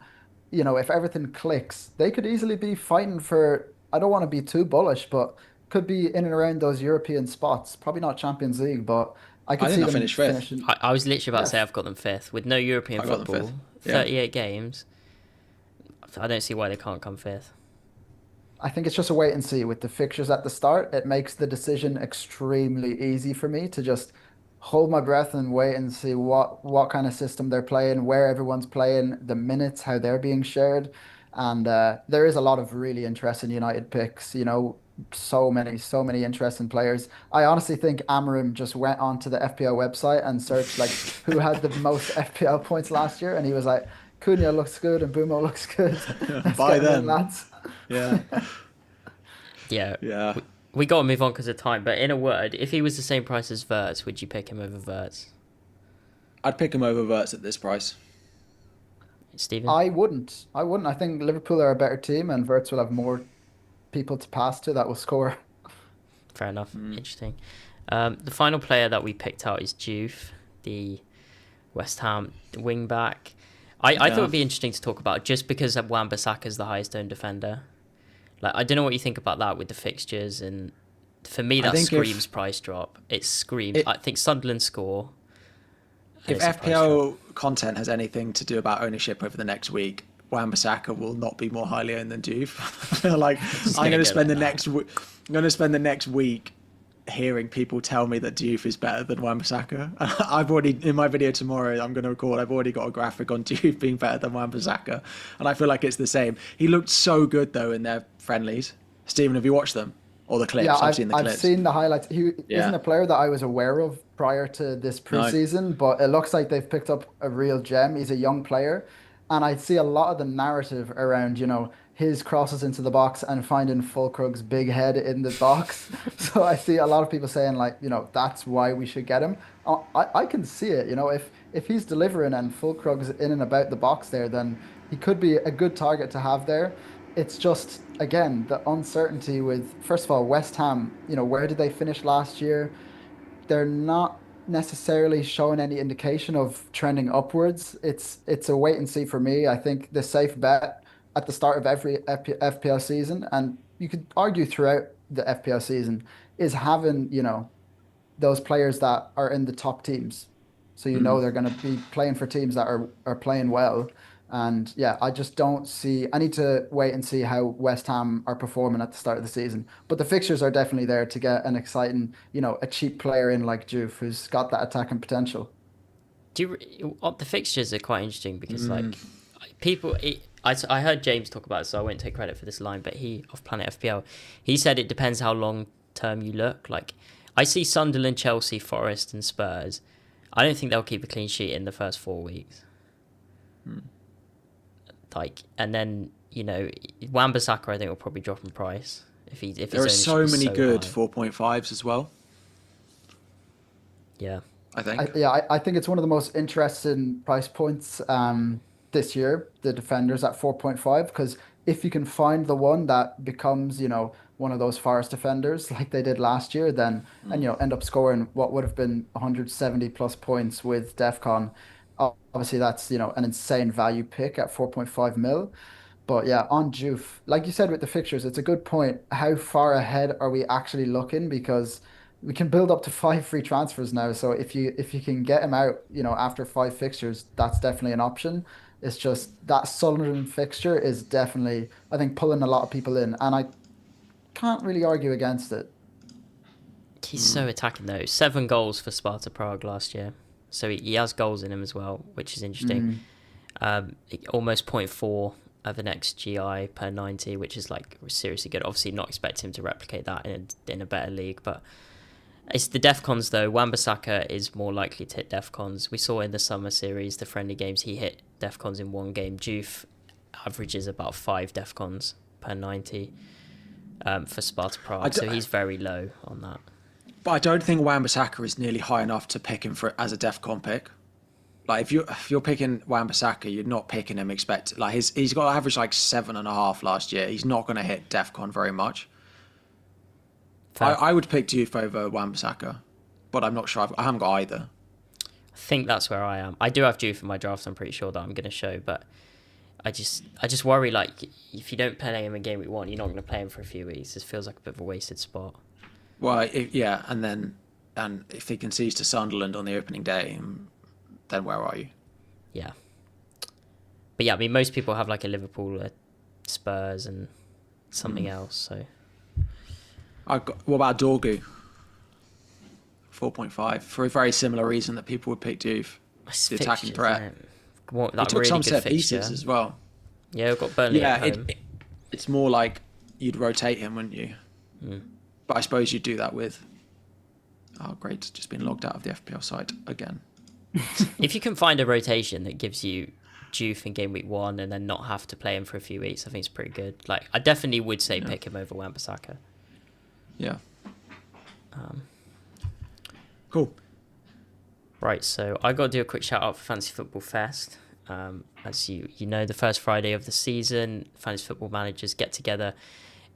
if everything clicks, they could easily be fighting for, I don't want to be too bullish, but could be in and around those European spots. Probably not Champions League, but I could see them finish 5th. finishing. I was literally about to say I've got them 5th with no European football, 38 games. I don't see why they can't come 5th. I think it's just a wait and see with the fixtures at the start. It makes the decision extremely easy for me to just hold my breath and wait and see what kind of system they're playing, where everyone's playing, the minutes, how they're being shared. And there is a lot of really interesting United picks, so many interesting players. I honestly think Amarim just went onto the FPL website and searched who had the most FPL points last year, and he was like, Cunha looks good and Bumo looks good. Buy them, lads. Yeah. Yeah. We got to move on because of time. But in a word, if he was the same price as Wirtz, would you pick him over Wirtz? I'd pick him over Wirtz at this price. Stephen? I wouldn't. I think Liverpool are a better team, and Wirtz will have more people to pass to that will score. Fair enough. Interesting. The final player that we picked out is Juve, the West Ham wing back. I thought it'd be interesting to talk about just because Wan-Bissaka is the highest owned defender. I don't know what you think about that with the fixtures, and for me that screams price drop. It screams. I think Sunderland score. If FPL content has anything to do about ownership over the next week, Wan-Bissaka will not be more highly owned than Juve. I'm going to spend the next week hearing people tell me that Juve is better than Wan-Bissaka. I've already, in my video tomorrow, I'm going to record, I've already got a graphic on Juve being better than Wan-Bissaka, and I feel like it's the same. He looked so good though in their friendlies. Stephen, have you watched them or the clips? Yeah, I've seen the clips. I've seen the highlights. He isn't a player that I was aware of prior to this preseason, but it looks like they've picked up a real gem. He's a young player, and I see a lot of the narrative around, his crosses into the box and finding Fulkrug's big head in the box. So I see a lot of people saying that's why we should get him. I can see it, if he's delivering and Fulkrug's in and about the box there, then he could be a good target to have there. It's just, again, the uncertainty with, first of all, West Ham, where did they finish last year? They're not necessarily showing any indication of trending upwards. It's a wait and see for me. I think the safe bet at the start of every FPL season, and you could argue throughout the FPL season, is having, those players that are in the top teams. So they're going to be playing for teams that are playing well. And yeah, I just don't see. I need to wait and see how West Ham are performing at the start of the season. But the fixtures are definitely there to get an exciting, a cheap player in like Juve who's got that attacking potential. The fixtures are quite interesting because people. I heard James talk about it, so I won't take credit for this line. But of Planet FPL, he said it depends how long term you look. I see Sunderland, Chelsea, Forest, and Spurs. I don't think they'll keep a clean sheet in the first 4 weeks. And then Wan-Bissaka I think will probably drop in price if there are so many good 4.5s as well. Yeah, I think. I think it's one of the most interesting price points this year. The defenders at 4.5, because if you can find the one that becomes one of those Forest defenders like they did last year, then and end up scoring what would have been 170 plus points with DEFCON. Obviously, that's an insane value pick at 4.5 mil. But yeah, on Juve, like you said with the fixtures, it's a good point. How far ahead are we actually looking? Because we can build up to 5 free transfers now. So if you can get him out, after 5 fixtures, that's definitely an option. It's just that Sunderland fixture is definitely, I think, pulling a lot of people in, and I can't really argue against it. He's so attacking though. 7 goals for Sparta Prague last year, so he has goals in him as well, which is interesting. Almost point 0.4 of an XGI per 90, which is like seriously good. Obviously, not expecting him to replicate that in a better league, but it's the DEFCONs though. Wan-Bissaka is more likely to hit DEFCONs. We saw in the summer series, the friendly games, he hit DEFCONs in one game. Juve averages about 5 DEFCONs per 90 for Sparta Prague, so he's very low on that. But I don't think Wan-Bissaka is nearly high enough to pick him as a DEFCON pick. Like if you're picking Wan-Bissaka, you're not picking him like he's got an average like 7.5 last year. He's not going to hit DEFCON very much. I would pick Diouf over Wan-Bissaka, but I'm not sure. I haven't got either. I think that's where I am. I do have Diouf in my draft. I'm pretty sure that I'm going to show, but I just worry, like, if you don't play him in game week 1, you're not going to play him for a few weeks. It feels like a bit of a wasted spot. Well, and if he concedes to Sunderland on the opening day, then where are you? Yeah. But yeah, I mean, most people have like a Liverpool, a Spurs, and something else. So. What about Dorgu? 4.5 for a very similar reason that people would pick Diouf. The attacking threat. He took really some good set fixture. pieces as well. Yeah, we've got Burnley at home. It's more like you'd rotate him, wouldn't you? But I suppose you'd do that with... Oh, great. It's just been logged out of the FPL site again. If you can find a rotation that gives you Diouf in game week 1 and then not have to play him for a few weeks, I think it's pretty good. Like, I definitely would say pick him over Wan-Bissaka. Yeah. Cool. Right, so I got to do a quick shout out for Fantasy Football Fest. As you know, the first Friday of the season, Fantasy Football managers get together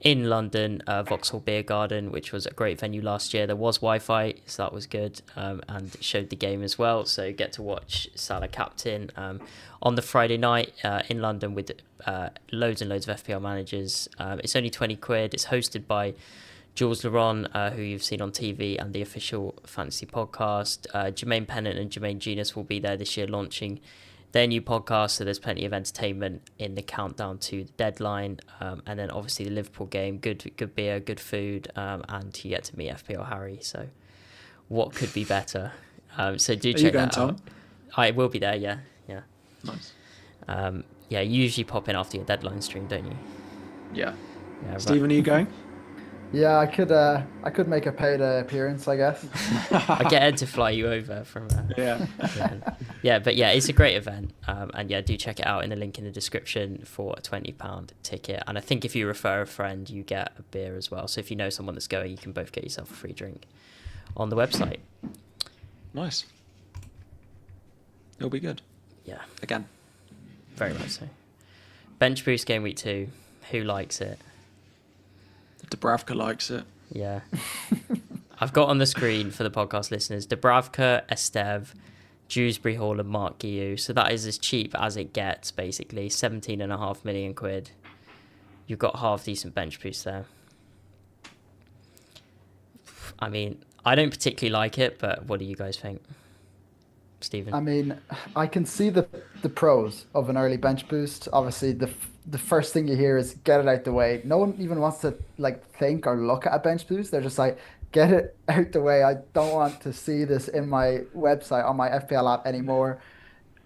in London, Vauxhall Beer Garden, which was a great venue last year. There was Wi-Fi, so that was good, and it showed the game as well. So get to watch Salah captain on the Friday night in London with loads and loads of FPL managers. It's only 20 quid. It's hosted by Jules Laurent, who you've seen on TV and the official fantasy podcast. Jermaine Pennant and Jermaine Genius will be there this year launching their new podcast, so there's plenty of entertainment in the countdown to the deadline. And then obviously the Liverpool game, good beer, good food, and you get to meet FPL Harry. So what could be better? So do check that out. Tom? I will be there, yeah. Nice. You usually pop in after your deadline stream, don't you? Yeah. Stephen, are you going? Yeah, I could make a paid appearance, I guess. I get Ed to fly you over from. Yeah, but yeah, it's a great event, and yeah, do check it out in the link in the description for a £20 ticket. And I think if you refer a friend, you get a beer as well. So if you know someone that's going, you can both get yourself a free drink on the website. Nice. It'll be good. Yeah. Again. Very much so. Bench boost game week 2. Who likes it? Dubravka likes it. Yeah. I've got on the screen for the podcast listeners Dubravka, Esteve, Dewsbury Hall and Mark Guiu. So that is as cheap as it gets, basically. 17.5 million quid. You've got half decent bench boost there. I mean, I don't particularly like it, but what do you guys think? Stephen? I mean, I can see the pros of an early bench boost. Obviously, the first thing you hear is get it out the way. No one even wants to think or look at a bench boost. They're just like, get it out the way. I don't want to see this in my website on my FPL app anymore.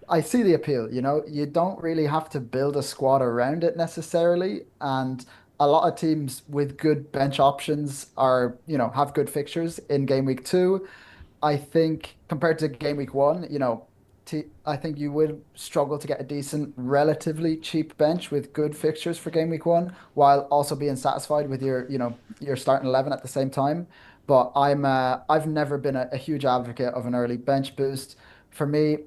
I see the appeal, you don't really have to build a squad around it necessarily. And a lot of teams with good bench options are, have good fixtures in game week 2. I think compared to game week 1, I think you would struggle to get a decent, relatively cheap bench with good fixtures for game week 1, while also being satisfied with your starting 11 at the same time. But I've never been a huge advocate of an early bench boost. For me,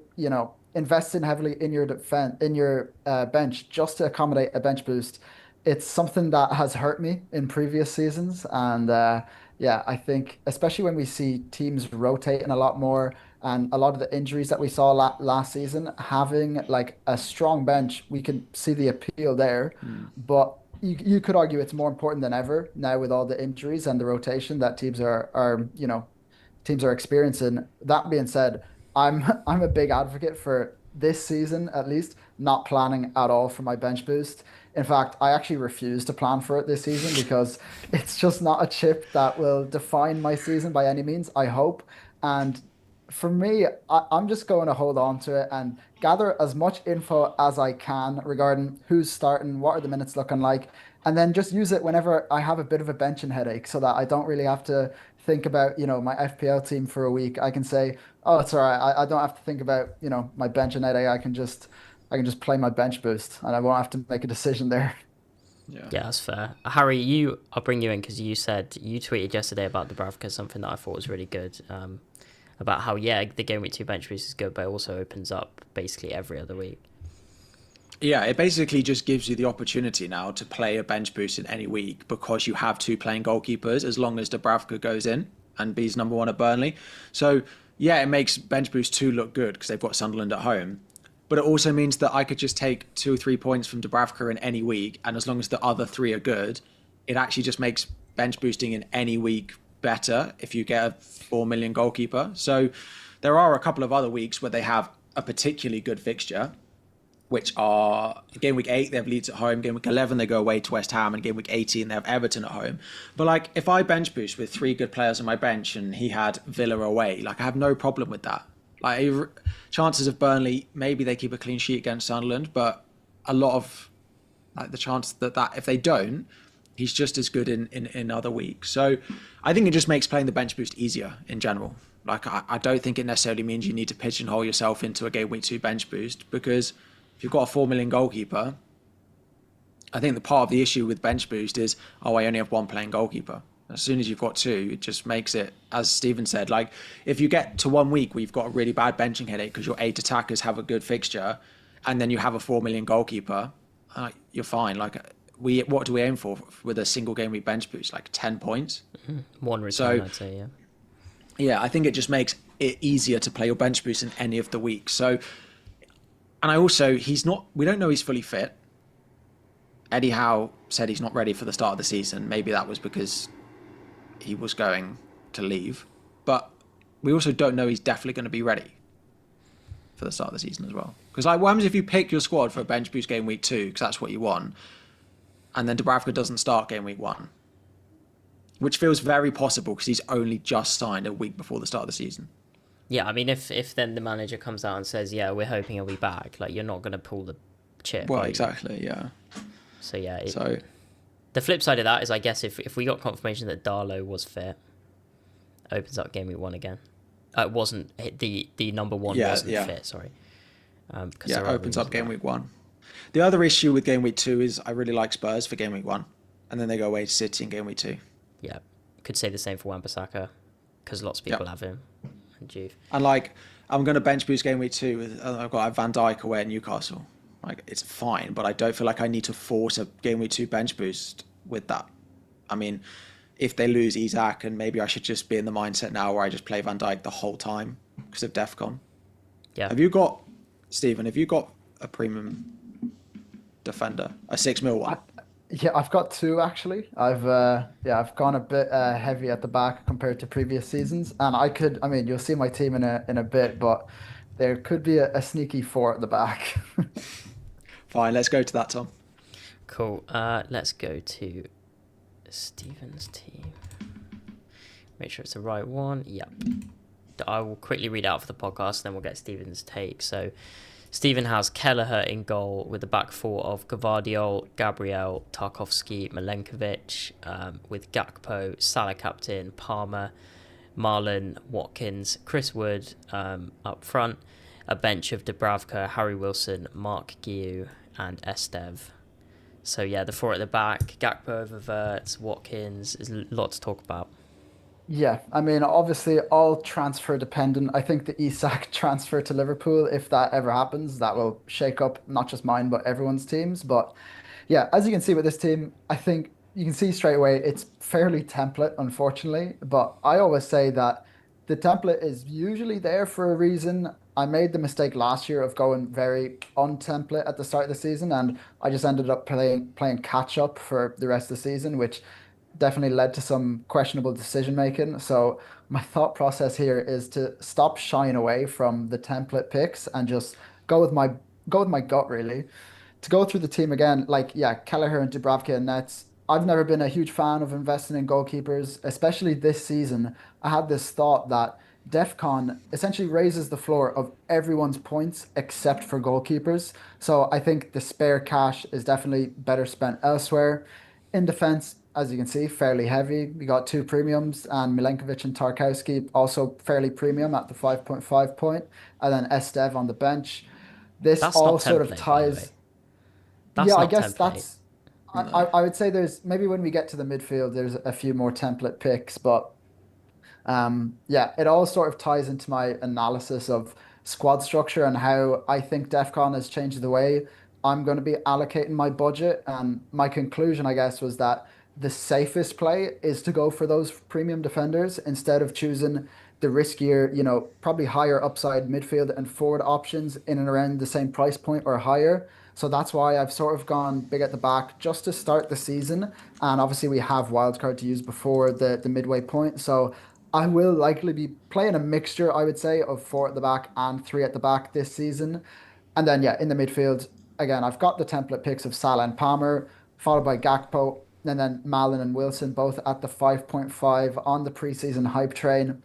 investing heavily in your bench just to accommodate a bench boost it's something that has hurt me in previous seasons. And yeah, I think especially when we see teams rotating a lot more and a lot of the injuries that we saw last season, having like a strong bench, we can see the appeal there. Mm. But you could argue it's more important than ever now with all the injuries and the rotation that teams are experiencing. That being said, I'm a big advocate for this season at least not planning at all for my bench boost. In fact, I actually refuse to plan for it this season because it's just not a chip that will define my season by any means, I hope. And for me, I'm just going to hold on to it and gather as much info as I can regarding who's starting, what are the minutes looking like, and then just use it whenever I have a bit of a benching headache so that I don't really have to think about, my FPL team for a week. I can say, oh, it's all right. I don't have to think about, my benching headache. I can just play my bench boost and I won't have to make a decision there. Yeah. Yeah, that's fair. Harry, I'll bring you in because you said you tweeted yesterday about Dubravka, something that I thought was really good. About how, yeah, the game week 2 bench boost is good, but it also opens up basically every other week. Yeah, it basically just gives you the opportunity now to play a bench boost in any week because you have two playing goalkeepers as long as Dubravka goes in and B's number one at Burnley. So, yeah, it makes bench boost 2 look good because they've got Sunderland at home. But it also means that I could just take 2 or 3 points from Dubravka in any week. And as long as the other 3 are good, it actually just makes bench boosting in any week better if you get a 4 million goalkeeper. So there are a couple of other weeks where they have a particularly good fixture, which are game week 8, they have Leeds at home. Game week 11, they go away to West Ham. And game week 18, they have Everton at home. But like, if I bench boost with 3 good players on my bench and he had Villa away, like I have no problem with that. Like chances of Burnley, maybe they keep a clean sheet against Sunderland, but a lot of like the chance that if they don't, he's just as good in other weeks. So I think it just makes playing the bench boost easier in general. Like I don't think it necessarily means you need to pigeonhole yourself into a game week 2 bench boost because if you've got a 4 million goalkeeper, I think the part of the issue with bench boost is, I only have one playing goalkeeper. As soon as you've got 2, it just makes it, as Stephen said, like if you get to 1 week where you've got a really bad benching headache because your 8 attackers have a good fixture and then you have a 4 million goalkeeper, you're fine. Like what do we aim for with a single game week bench boost? Like 10 points? Mm-hmm. One return, I'd say, yeah. Yeah, I think it just makes it easier to play your bench boost in any of the weeks. So, and I also, we don't know he's fully fit. Eddie Howe said he's not ready for the start of the season. Maybe that was because he was going to leave. But we also don't know he's definitely going to be ready for the start of the season as well. Because like, what happens if you pick your squad for a bench boost game week 2, because that's what you want, and then Dubravka doesn't start game week 1? Which feels very possible because he's only just signed a week before the start of the season. Yeah, I mean, if then the manager comes out and says, yeah, we're hoping he'll be back, like, you're not going to pull the chip. Well, exactly, yeah. So, yeah. So the flip side of that is, I guess, if we got confirmation that Darlow was fit, opens up game week 1 again. It wasn't, the number 1 wasn't fit, sorry. Yeah, opens up game week 1. The other issue with game week 2 is I really like Spurs for game week 1. And then they go away to City in game week 2. Yeah, could say the same for Wan-Bissaka because lots of people have him. And Juve. And like, I'm going to bench boost game week 2 with I've got Van Dijk away at Newcastle. Like, it's fine, but I don't feel like I need to force a game week 2 bench boost with that. I mean, if they lose Isak, and maybe I should just be in the mindset now where I just play Van Dijk the whole time because of DEFCON. Yeah. Stephen, have you got a premium defender, a 6 mil one? Yeah, I've got 2 actually. I've gone a bit heavy at the back compared to previous seasons, and I mean, you'll see my team in a bit, but there could be a sneaky 4 at the back. Fine, let's go to that, Tom. Cool. Let's go to Stephen's team. Make sure it's the right one. Yep. I will quickly read out for the podcast, then we'll get Stephen's take. So, Stephen has Kelleher in goal with the back 4 of Gvardiol, Gabriel, Tarkovsky, Milenkovic, with Gakpo, Salah captain, Palmer, Marlon, Watkins, Chris Wood up front, a bench of Dubravka, Harry Wilson, Mark Guiu, and Estev. So yeah, the 4 at the back, Gakpo over Wirtz, Watkins, there's a lot to talk about. Yeah, I mean, obviously all transfer dependent. I think the Isak transfer to Liverpool, if that ever happens, that will shake up not just mine but everyone's teams. But Yeah, as you can see with this team, I think you can see straight away it's fairly template, unfortunately. But I always say that the template is usually there for a reason. I made the mistake last year of going very on-template at the start of the season, and I just ended up playing catch up for the rest of the season, which definitely led to some questionable decision making. So my thought process here is to stop shying away from the template picks and just go with my go with my gut really. To go through the team again, like yeah, Kelleher and Dubravka and Nets. I've never been a huge fan of investing in goalkeepers, especially this season. I had this thought that DEFCON essentially raises the floor of everyone's points except for goalkeepers. So I think the spare cash is definitely better spent elsewhere. In defense, as you can see, fairly heavy. We got two premiums, and Milenkovic and Tarkowski also fairly premium at the 5.5 point, and then Estev on the bench. This That's all not sort of template, by the way. ties. Yeah, That's I not guess template. that's. No. I would say there's maybe when we get to the midfield, there's a few more template picks, but yeah, it all sort of ties into my analysis of squad structure and how I think DEF CON has changed the way I'm going to be allocating my budget. And my conclusion, I guess, was that the safest play is to go for those premium defenders instead of choosing the riskier, probably higher upside midfield and forward options in and around the same price point or higher. So that's why I've sort of gone big at the back just to start the season. And obviously we have wildcard to use before the midway point. So I will likely be playing a mixture, I would say, of four at the back and three at the back this season. And then, yeah, in the midfield, again, I've got the template picks of Salah and Palmer, followed by Gakpo, and then Malin and Wilson, both at the 5.5 on the preseason hype train.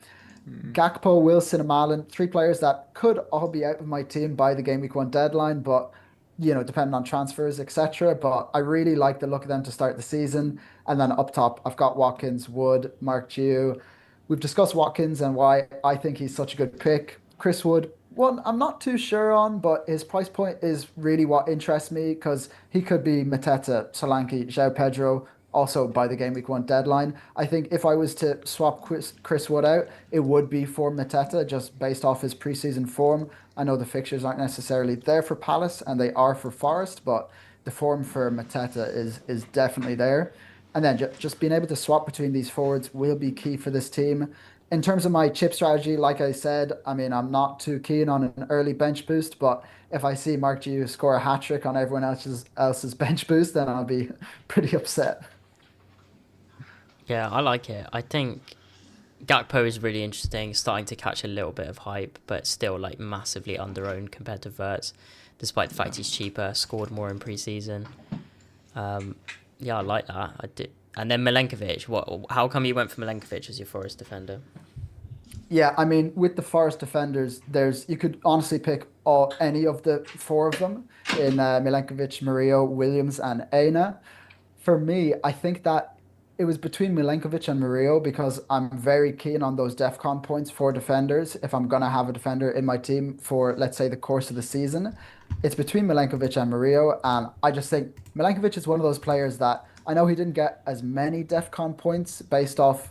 Gakpo, Wilson, and Malin, three players that could all be out of my team by the game week one deadline, but depending on transfers, etc. But I really like the look of them to start the season. And then up top, I've got Watkins, Wood, Mark Giu. We've discussed Watkins and why I think he's such a good pick. Chris Wood, one I'm not too sure on, but his price point is really what interests me because he could be Mateta, Solanke, João Pedro, also by the game week one deadline. I think if I was to swap Chris Wood out, it would be for Mateta just based off his preseason form. I know the fixtures aren't necessarily there for Palace and they are for Forest, but the form for Mateta is definitely there. And then just being able to swap between these forwards will be key for this team. In terms of my chip strategy, like I said, I mean, I'm not too keen on an early bench boost, but if I see Mark Giu score a hat trick on everyone else's bench boost, then I'll be pretty upset. Yeah, I like it. I think Gakpo is really interesting, starting to catch a little bit of hype, but still like massively underowned compared to Verts, despite the fact he's cheaper, scored more in preseason. Yeah, I like that. I did. And then Milenkovic. How come you went for Milenkovic as your Forest defender? Yeah, I mean, with the Forest defenders, you could honestly pick any of the four of them in Milenkovic, Murillo, Williams, and Aina. For me, I think that it was between Milenkovic and Murillo because I'm very keen on those DEFCON points for defenders. If I'm going to have a defender in my team for, let's say, the course of the season, it's between Milenkovic and Murillo. And I just think Milenkovic is one of those players that I know he didn't get as many DEFCON points based off,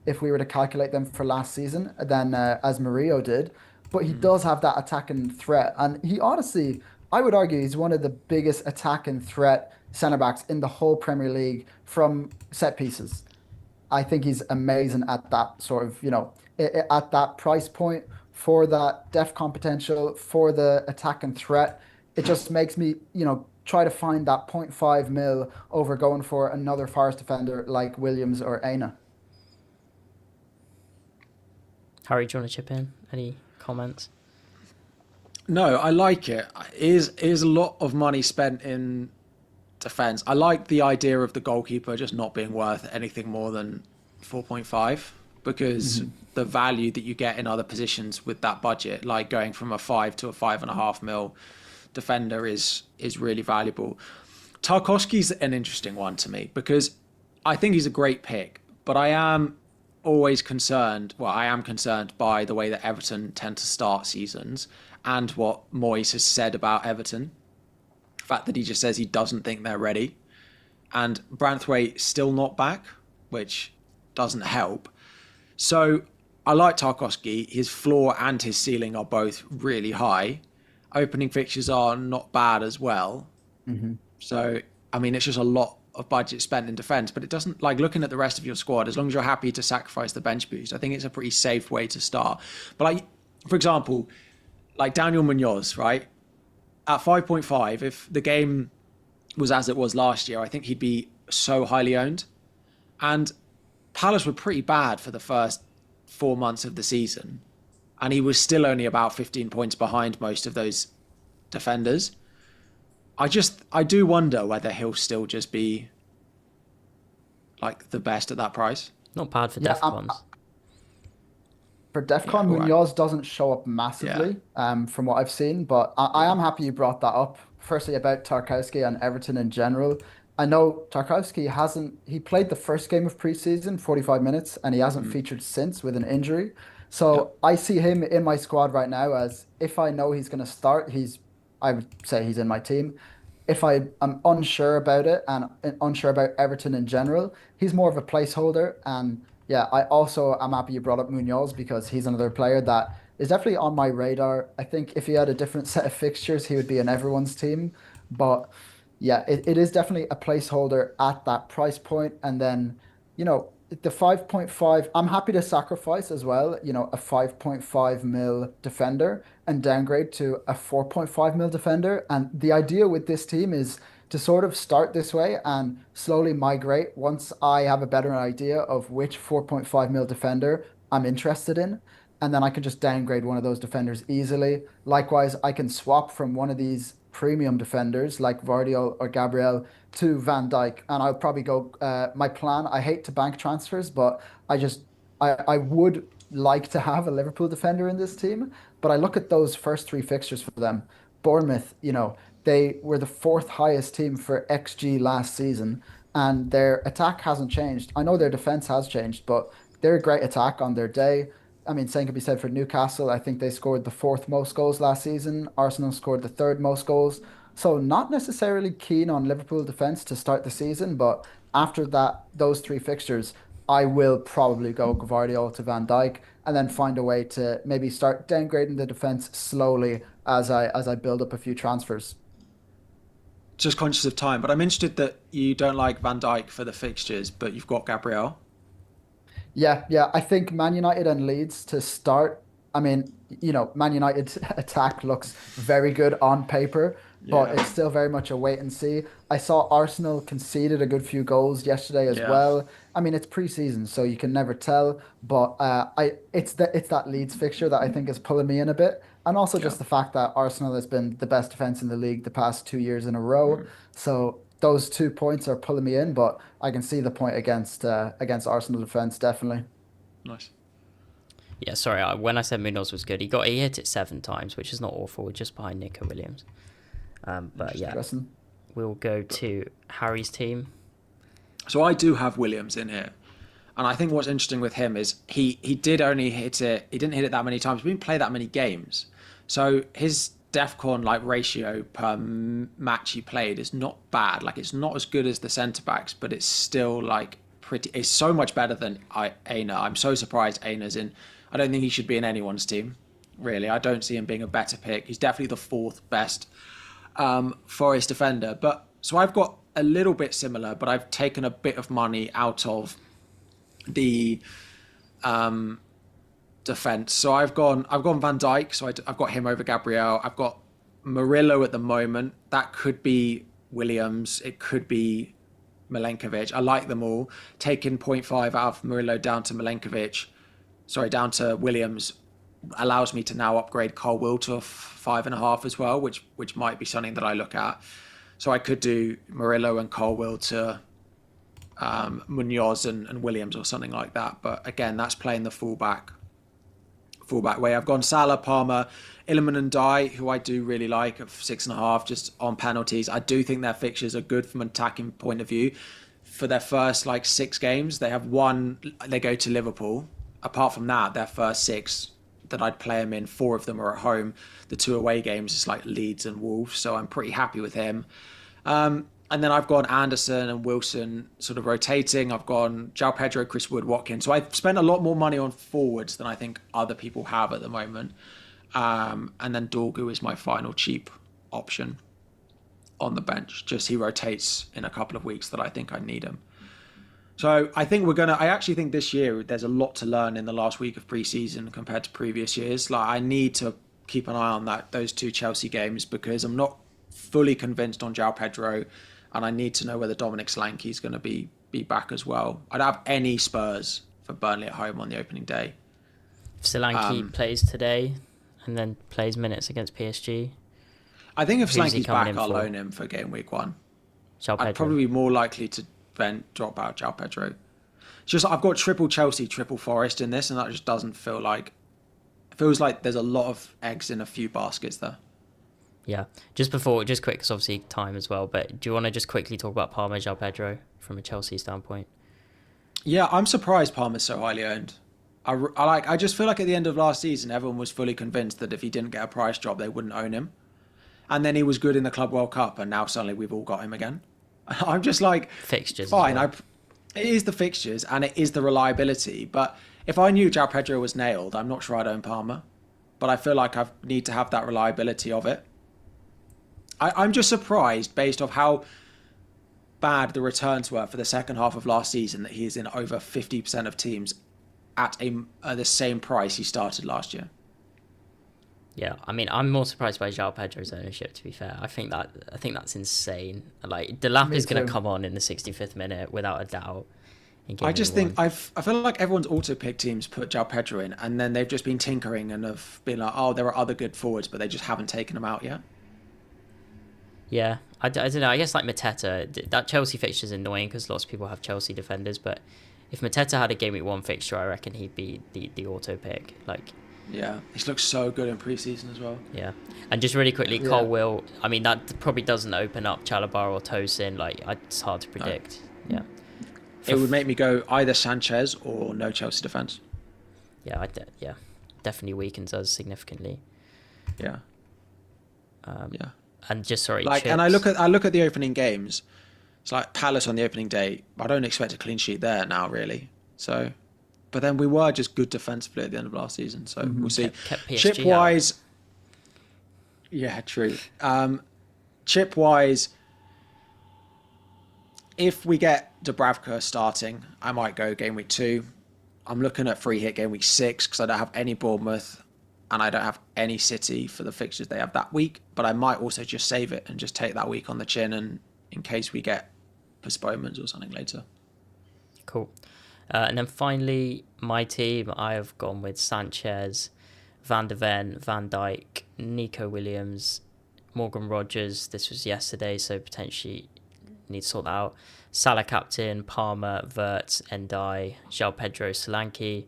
if we were to calculate them for last season than as Murillo did. But he does have that attacking threat. And he honestly, I would argue he's one of the biggest attacking threat centre backs in the whole Premier League from set pieces. I think he's amazing at that sort of, at that price point for that DEFCON potential, for the attack and threat. It just makes me, try to find that point 0.5 mil over going for another Forest defender like Williams or Aina. Harry, do you want to chip in? Any comments? No, I like it. Is a lot of money spent in defense. I like the idea of the goalkeeper just not being worth anything more than 4.5 because the value that you get in other positions with that budget, like going from a 5 to a 5.5 mil defender is really valuable. Tarkowski's an interesting one to me because I think he's a great pick, but I am concerned by the way that Everton tend to start seasons and what Moyes has said about Everton. The fact that he just says he doesn't think they're ready. And Branthwaite still not back, which doesn't help. So I like Tarkowski. His floor and his ceiling are both really high. Opening fixtures are not bad as well. So I mean, it's just a lot of budget spent in defence, but it doesn't, like, looking at the rest of your squad, as long as you're happy to sacrifice the bench boost, I think it's a pretty safe way to start. But like, for example, like Daniel Munoz, right? At 5.5, if the game was as it was last year, I think he'd be so highly owned. And Palace were pretty bad for the first 4 months of the season, and he was still only about 15 points behind most of those defenders. I do wonder whether he'll still just be like the best at that price. Not bad for Yeah, Defcons. for Yeah, DEFCON, all right. Munoz doesn't show up Yeah, massively, from what I've seen, but I yeah. am happy you brought that up. Firstly, about Tarkowski and Everton in general. I know Tarkowski he played the first game of preseason, 45 minutes, and he hasn't Mm, featured since with an injury. yeah. So I see him in my squad right now as if I know he's going to start, I would say he's in my team. If I am unsure about it and unsure about Everton in general, he's more of a placeholder. And yeah, I also am happy you brought up Munoz because he's another player that is definitely on my radar. I think if he had a different set of fixtures, he would be in everyone's team. But yeah, it is definitely a placeholder at that price point. And then, the 5.5, I'm happy to sacrifice as well, a 5.5 mil defender and downgrade to a 4.5 mil defender. And the idea with this team is to sort of start this way and slowly migrate once I have a better idea of which 4.5 mil defender I'm interested in. And then I can just downgrade one of those defenders easily. Likewise, I can swap from one of these premium defenders like Vardiol or Gabriel to Van Dijk, and I'll probably go. My plan. I hate to bank transfers, but I would like to have a Liverpool defender in this team. But I look at those first three fixtures for them. Bournemouth, they were the fourth highest team for XG last season, and their attack hasn't changed. I know their defense has changed, but they're a great attack on their day. I mean, same could be said for Newcastle. I think they scored the fourth most goals last season. Arsenal scored the third most goals. So not necessarily keen on Liverpool defense to start the season, but after those three fixtures, I will probably go Gvardiol to Van Dijk and then find a way to maybe start downgrading the defense slowly as I build up a few transfers. Just conscious of time, but I'm interested that you don't like Van Dijk for the fixtures, but you've got Gabriel. Yeah, yeah. I think Man United and Leeds to start. I mean, Man United's attack looks very good on paper, but Yeah, it's still very much a wait and see. I saw Arsenal conceded a good few goals yesterday as yeah, well. I mean, it's preseason, so you can never tell. But it's that Leeds fixture that I think is pulling me in a bit, and also yeah. just the fact that Arsenal has been the best defense in the league the past 2 years in a row. Mm, So those 2 points are pulling me in, but I can see the point against Arsenal defense definitely. nice. Yeah, sorry. When I said Munoz was good, he hit it 7 times, which is not awful, just behind Nico Williams. But yeah, Interesting. we'll go to Harry's team. So I do have Williams in here. And I think what's interesting with him is he did only hit it. He didn't hit it that many times. He didn't play that many games. So his DEFCON like ratio per match he played is not bad. Like it's not as good as the centre backs, but it's still like pretty. It's so much better than Aina. I'm so surprised Aina's in. I don't think he should be in anyone's team. Really, I don't see him being a better pick. He's definitely the fourth best Forest defender. But so I've got a little bit similar, but I've taken a bit of money out of the defense. So I've gone Van Dijk. So I've got him over Gabriel. I've got Murillo at the moment. That could be Williams. It could be Milenkovic. I like them all. Taking point 0.5 out of Murillo down to down to Williams allows me to now upgrade Colwill to a 5.5 as well, which might be something that I look at. So I could do Murillo and Colwill to Munoz and Williams or something like that. But again, that's playing the fullback way. I've gone Salah, Palmer, Illiman and Dye, who I do really like at 6.5, just on penalties. I do think their fixtures are good from an attacking point of view. For their first like 6 games, they go to Liverpool. Apart from that, their first 6 that I'd play them in, 4 of them are at home. The 2 away games is like Leeds and Wolves, so I'm pretty happy with him. And then I've gone Anderson and Wilson sort of rotating. I've gone João Pedro, Chris Wood, Watkins. So I've spent a lot more money on forwards than I think other people have at the moment. And then Dorgu is my final cheap option. on the bench. Just he rotates in a couple of weeks that I think I need him. So I think I actually think this year there's a lot to learn in the last week of pre-season compared to previous years. Like I need to keep an eye on those 2 Chelsea games because I'm not fully convinced on João Pedro, and I need to know whether Dominic Solanke is going to be back as well. I don't have any Spurs for Burnley at home on the opening day. If Solanke plays today and then plays minutes against PSG, I think if Solanke's back, I'll loan him for game week 1. I'd probably be more likely to then drop out João Pedro. It's just I've got triple Chelsea, triple Forest in this, and that just doesn't feel like. It feels like there's a lot of eggs in a few baskets there. Yeah. Just quick, because obviously time as well, but do you want to just quickly talk about Palmer, João Pedro from a Chelsea standpoint? Yeah, I'm surprised Palmer's so highly owned. I just feel like at the end of last season, everyone was fully convinced that if he didn't get a price drop, they wouldn't own him. And then he was good in the Club World Cup, and now suddenly we've all got him again. I'm just like, fixtures. Fine, well. it is the fixtures and it is the reliability. But if I knew João Pedro was nailed, I'm not sure I'd own Palmer. But I feel like I need to have that reliability of it. I'm just surprised based off how bad the returns were for the second half of last season that he is in over 50% of teams at the same price he started last year. Yeah, I mean, I'm more surprised by João Pedro's ownership. To be fair, I think that's insane. Like Delap is going to come on in the 65th minute without a doubt. I feel like everyone's auto-pick teams put João Pedro in, and then they've just been tinkering and have been like, oh, there are other good forwards, but they just haven't taken them out yet. Yeah, I don't know. I guess like Mateta, that Chelsea fixture is annoying because lots of people have Chelsea defenders, but if Mateta had a game week 1 fixture, I reckon he'd be the auto-pick. Like. Yeah, he's looked so good in pre-season as well. Yeah, and just really quickly, Cole Will. I mean, that probably doesn't open up Chalobah or Tosin. Like, it's hard to predict. No. Yeah, it would make me go either Sanchez or no Chelsea defense. Yeah, definitely weakens us significantly. Yeah. Yeah. And just sorry, and I look at the opening games. It's like Palace on the opening day. I don't expect a clean sheet there now, really. So. But then we were just good defensively at the end of last season, so we'll see. Kept PSG chip-wise, yeah, true. Chip-wise, if we get Dubravka starting, I might go game week 2. I'm looking at free hit game week 6 because I don't have any Bournemouth and I don't have any City for the fixtures they have that week. But I might also just save it and just take that week on the chin, and in case we get postponements or something later. Cool. And then finally, my team, I have gone with Sanchez, Van de Ven, Van Dijk, Nico Williams, Morgan Rogers. This was yesterday, so potentially need to sort that out. Salah captain, Palmer, Wirtz, Ndiaye, João Pedro, Solanke,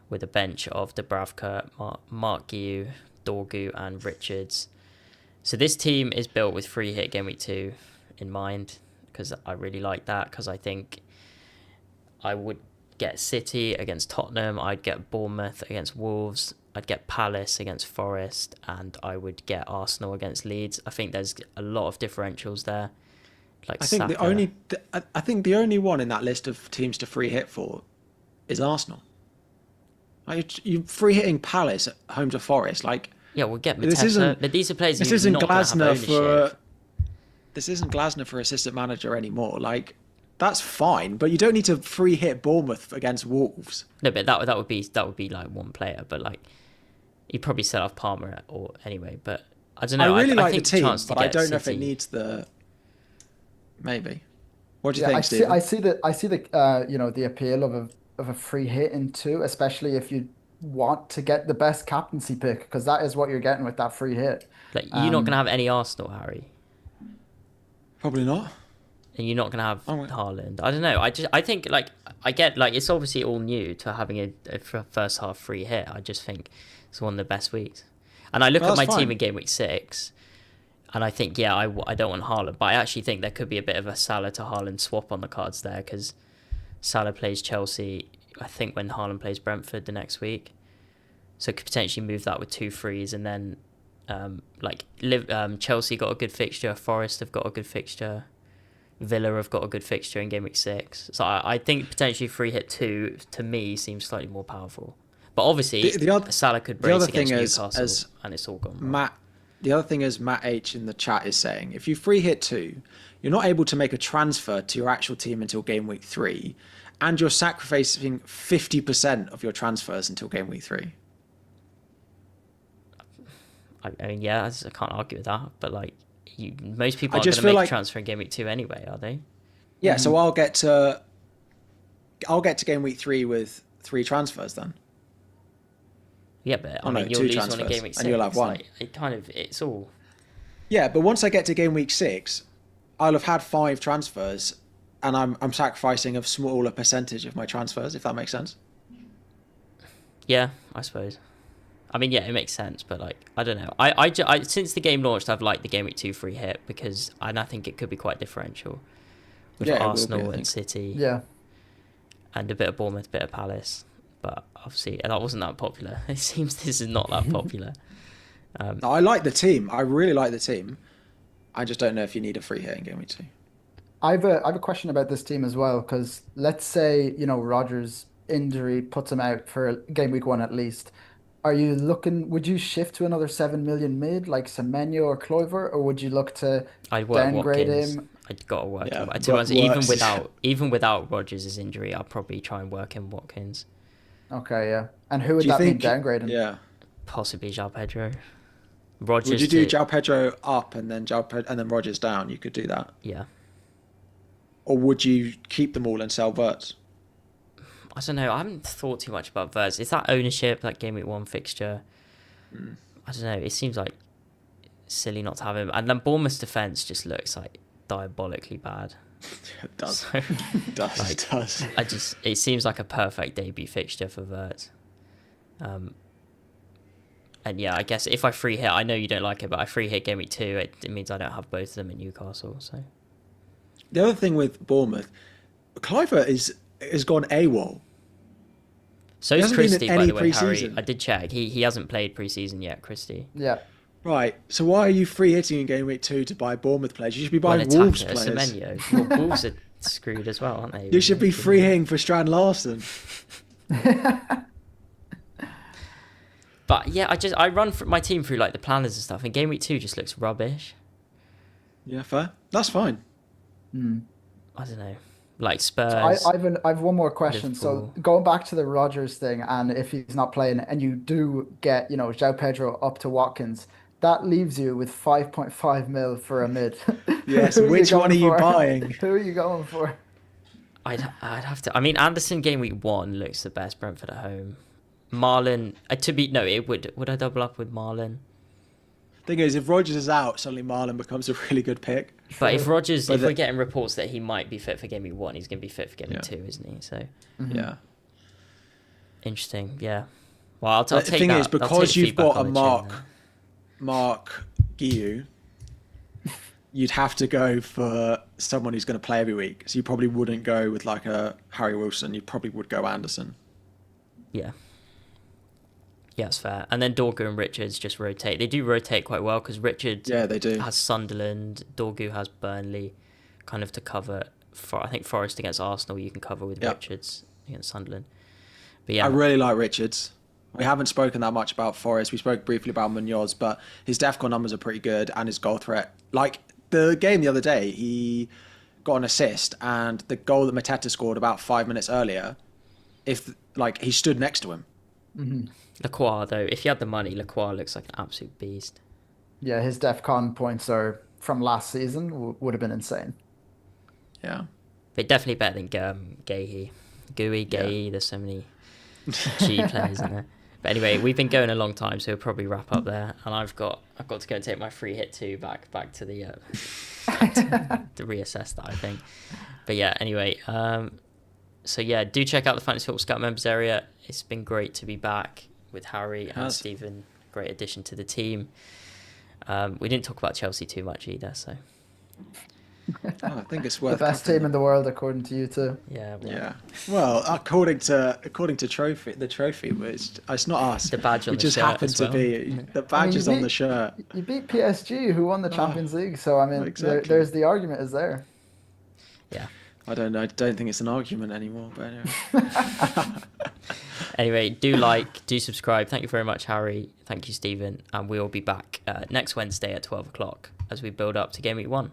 with a bench of Dubravka, Mark Guiu, Dorgu, and Richards. So this team is built with free hit game week 2 in mind, because I really like that, because I think I would get City against Tottenham, I'd get Bournemouth against Wolves, I'd get Palace against Forest, and I would get Arsenal against Leeds. I think there's a lot of differentials there. Like I think the only one in that list of teams to free hit for is Arsenal. Like you free hitting Palace at home to Forest, like yeah, we'll get Mateta. These are players. This isn't Glasner for assistant manager anymore. Like. That's fine, but you don't need to free hit Bournemouth against Wolves. No, but that would be like one player, but like he'd probably set off Palmer or anyway. But I don't know. I really like think the team, but I don't City. know if it needs the. Maybe. What do you think, Stephen? I see the the appeal of a free hit in 2, especially if you want to get the best captaincy pick, because that is what you're getting with that free hit. Like you're not gonna have any Arsenal, Harry. Probably not. And you're not going to have Haaland. I don't know. I think like I get like it's obviously all new to having a first half free hit. I just think it's one of the best weeks. And I look at my team in game week 6, and I think I don't want Haaland, but I actually think there could be a bit of a Salah to Haaland swap on the cards there, because Salah plays Chelsea, I think, when Haaland plays Brentford the next week, so could potentially move that with 2 frees, and then Chelsea got a good fixture, Forest have got a good fixture. Villa have got a good fixture in game week 6. So I think potentially free hit 2, to me, seems slightly more powerful. But obviously, Salah could brace against Newcastle, and it's all gone. the other thing is Matt H in the chat is saying, if you free hit 2, you're not able to make a transfer to your actual team until game week 3, and you're sacrificing 50% of your transfers until game week 3. I mean, yeah, I can't argue with that, but like, most people aren't just going to feel make like- a transfer in game week 2 anyway, are they? Yeah, so I'll get to game week 3 with 3 transfers then. Yeah, but I Oh, no, mean, you'll 2 lose one in transfers, game week 6. and you'll have 1. Like, it's all. Yeah, but once I get to game week 6, I'll have had 5 transfers, and I'm sacrificing a smaller percentage of my transfers, if that makes sense. Yeah, I suppose. I mean, yeah, it makes sense, but like, I don't know. I since the game launched, I've liked the game week 2 free hit because I think it could be quite differential with Yeah, it will be, Arsenal I and think. City. Yeah. And a bit of Bournemouth, a bit of Palace, but obviously that wasn't that popular. It seems this is not that popular. No, I like the team. I really like the team. I just don't know if you need a free hit in game week 2. I have a question about this team as well, because let's say, Rodgers' injury puts him out for game week 1 at least. Would you shift to another 7 million mid like Semenyo or Kluivert, or would you look to I'd work downgrade Watkins. him? I'd got to work Yeah, him. To be but honest, even without Rodgers' injury, I'd probably try and work in Watkins. Okay, yeah. And who would Do you that mean think? downgrading? Yeah. Possibly João Pedro. Rodgers. Would you do João Pedro up and then Rodgers down? You could do that. Yeah. Or would you keep them all and sell Verts? I don't know. I haven't thought too much about Verts. Is that ownership, that game week 1 fixture? I don't know. It seems like silly not to have him. And then Bournemouth's defence just looks like diabolically bad. It does. So, It does. like, It does. it seems like a perfect debut fixture for Verts. And yeah, I guess if I free hit, I know you don't like it, but I free hit game week 2, it means I don't have both of them in Newcastle. So The other thing with Bournemouth, Kluivert has gone AWOL. so He is hasn't been in Christie, by any the way, Harry. pre-season. I did check. He hasn't played pre-season yet, Christie. Yeah. Right. So why are you free hitting in game week 2 to buy Bournemouth players? You should be buying Well, Wolves attacker, players. Semenyo. Well, Wolves are screwed as well, aren't they? You should be free hitting for Strand Larson. But yeah, I run my team through like the planners and stuff, and game week 2 just looks rubbish. Yeah, fair. That's fine. I don't know, like Spurs. I have one more question. Liverpool. So going back to the Rodgers thing, and if he's not playing, and you do get, João Pedro up to Watkins, that leaves you with 5.5 mil for a mid. Yes. Who are you Which one going are you for? buying? Who are you going for? I'd have to. I mean, Anderson game week 1 looks the best. Brentford at home. Marlon. Would I double up with Marlon? Thing is, if Rodgers is out, suddenly Marlon becomes a really good pick. But if Rodgers, But if the- we're getting reports that he might be fit for game week 1, he's going to be fit for game week Yeah. 2, isn't he? So Yeah. interesting. Yeah. Well, I'll The take thing that. is, I'll take because you've feedback got a on the chin Mark Guiu, you'd have to go for someone who's going to play every week. So you probably wouldn't go with like a Harry Wilson. You probably would go Anderson. there. Yeah. Yeah, it's fair. And then Dorgu and Richards just rotate. They do rotate quite well because Richards Yeah, they do. has Sunderland, Dorgu has Burnley, kind of to cover. I think Forest against Arsenal you can cover with Yep. Richards against Sunderland. But yeah, I really like Richards. We haven't spoken that much about Forest. We spoke briefly about Munoz, but his DEFCON numbers are pretty good and his goal threat. Like the game the other day, he got an assist, and the goal that Mateta scored about 5 minutes earlier, he stood next to him. Lacroix though, if you had the money, Lacroix looks like an absolute beast. Yeah, his DEFCON points are from last season would have been insane. Yeah. But definitely better than Gahey. Gui, Gahey, there's so many G players in there. But anyway, we've been going a long time, so we'll probably wrap up there. And I've got to go and take my free hit 2 back to the to reassess that, I think. But yeah, anyway, so yeah, do check out the Fantasy Football Scout members area. It's been great to be back with Harry and Stephen. Great addition to the team. We didn't talk about Chelsea too much either, so I think it's The worth best covering team in the world, according to you two. yeah. Well, Yeah. Well, according to the trophy was it's not us. The badge on it the just shirt happened as to well. be the badge is you on the beat- shirt. You beat PSG, who won the Champions League. So I mean, exactly. there's the argument is there. yeah. I don't know. I don't think it's an argument anymore. But anyway. Anyway, do subscribe. Thank you very much, Harry. Thank you, Stephen. And we'll be back next Wednesday at 12 o'clock as we build up to Game Week 1.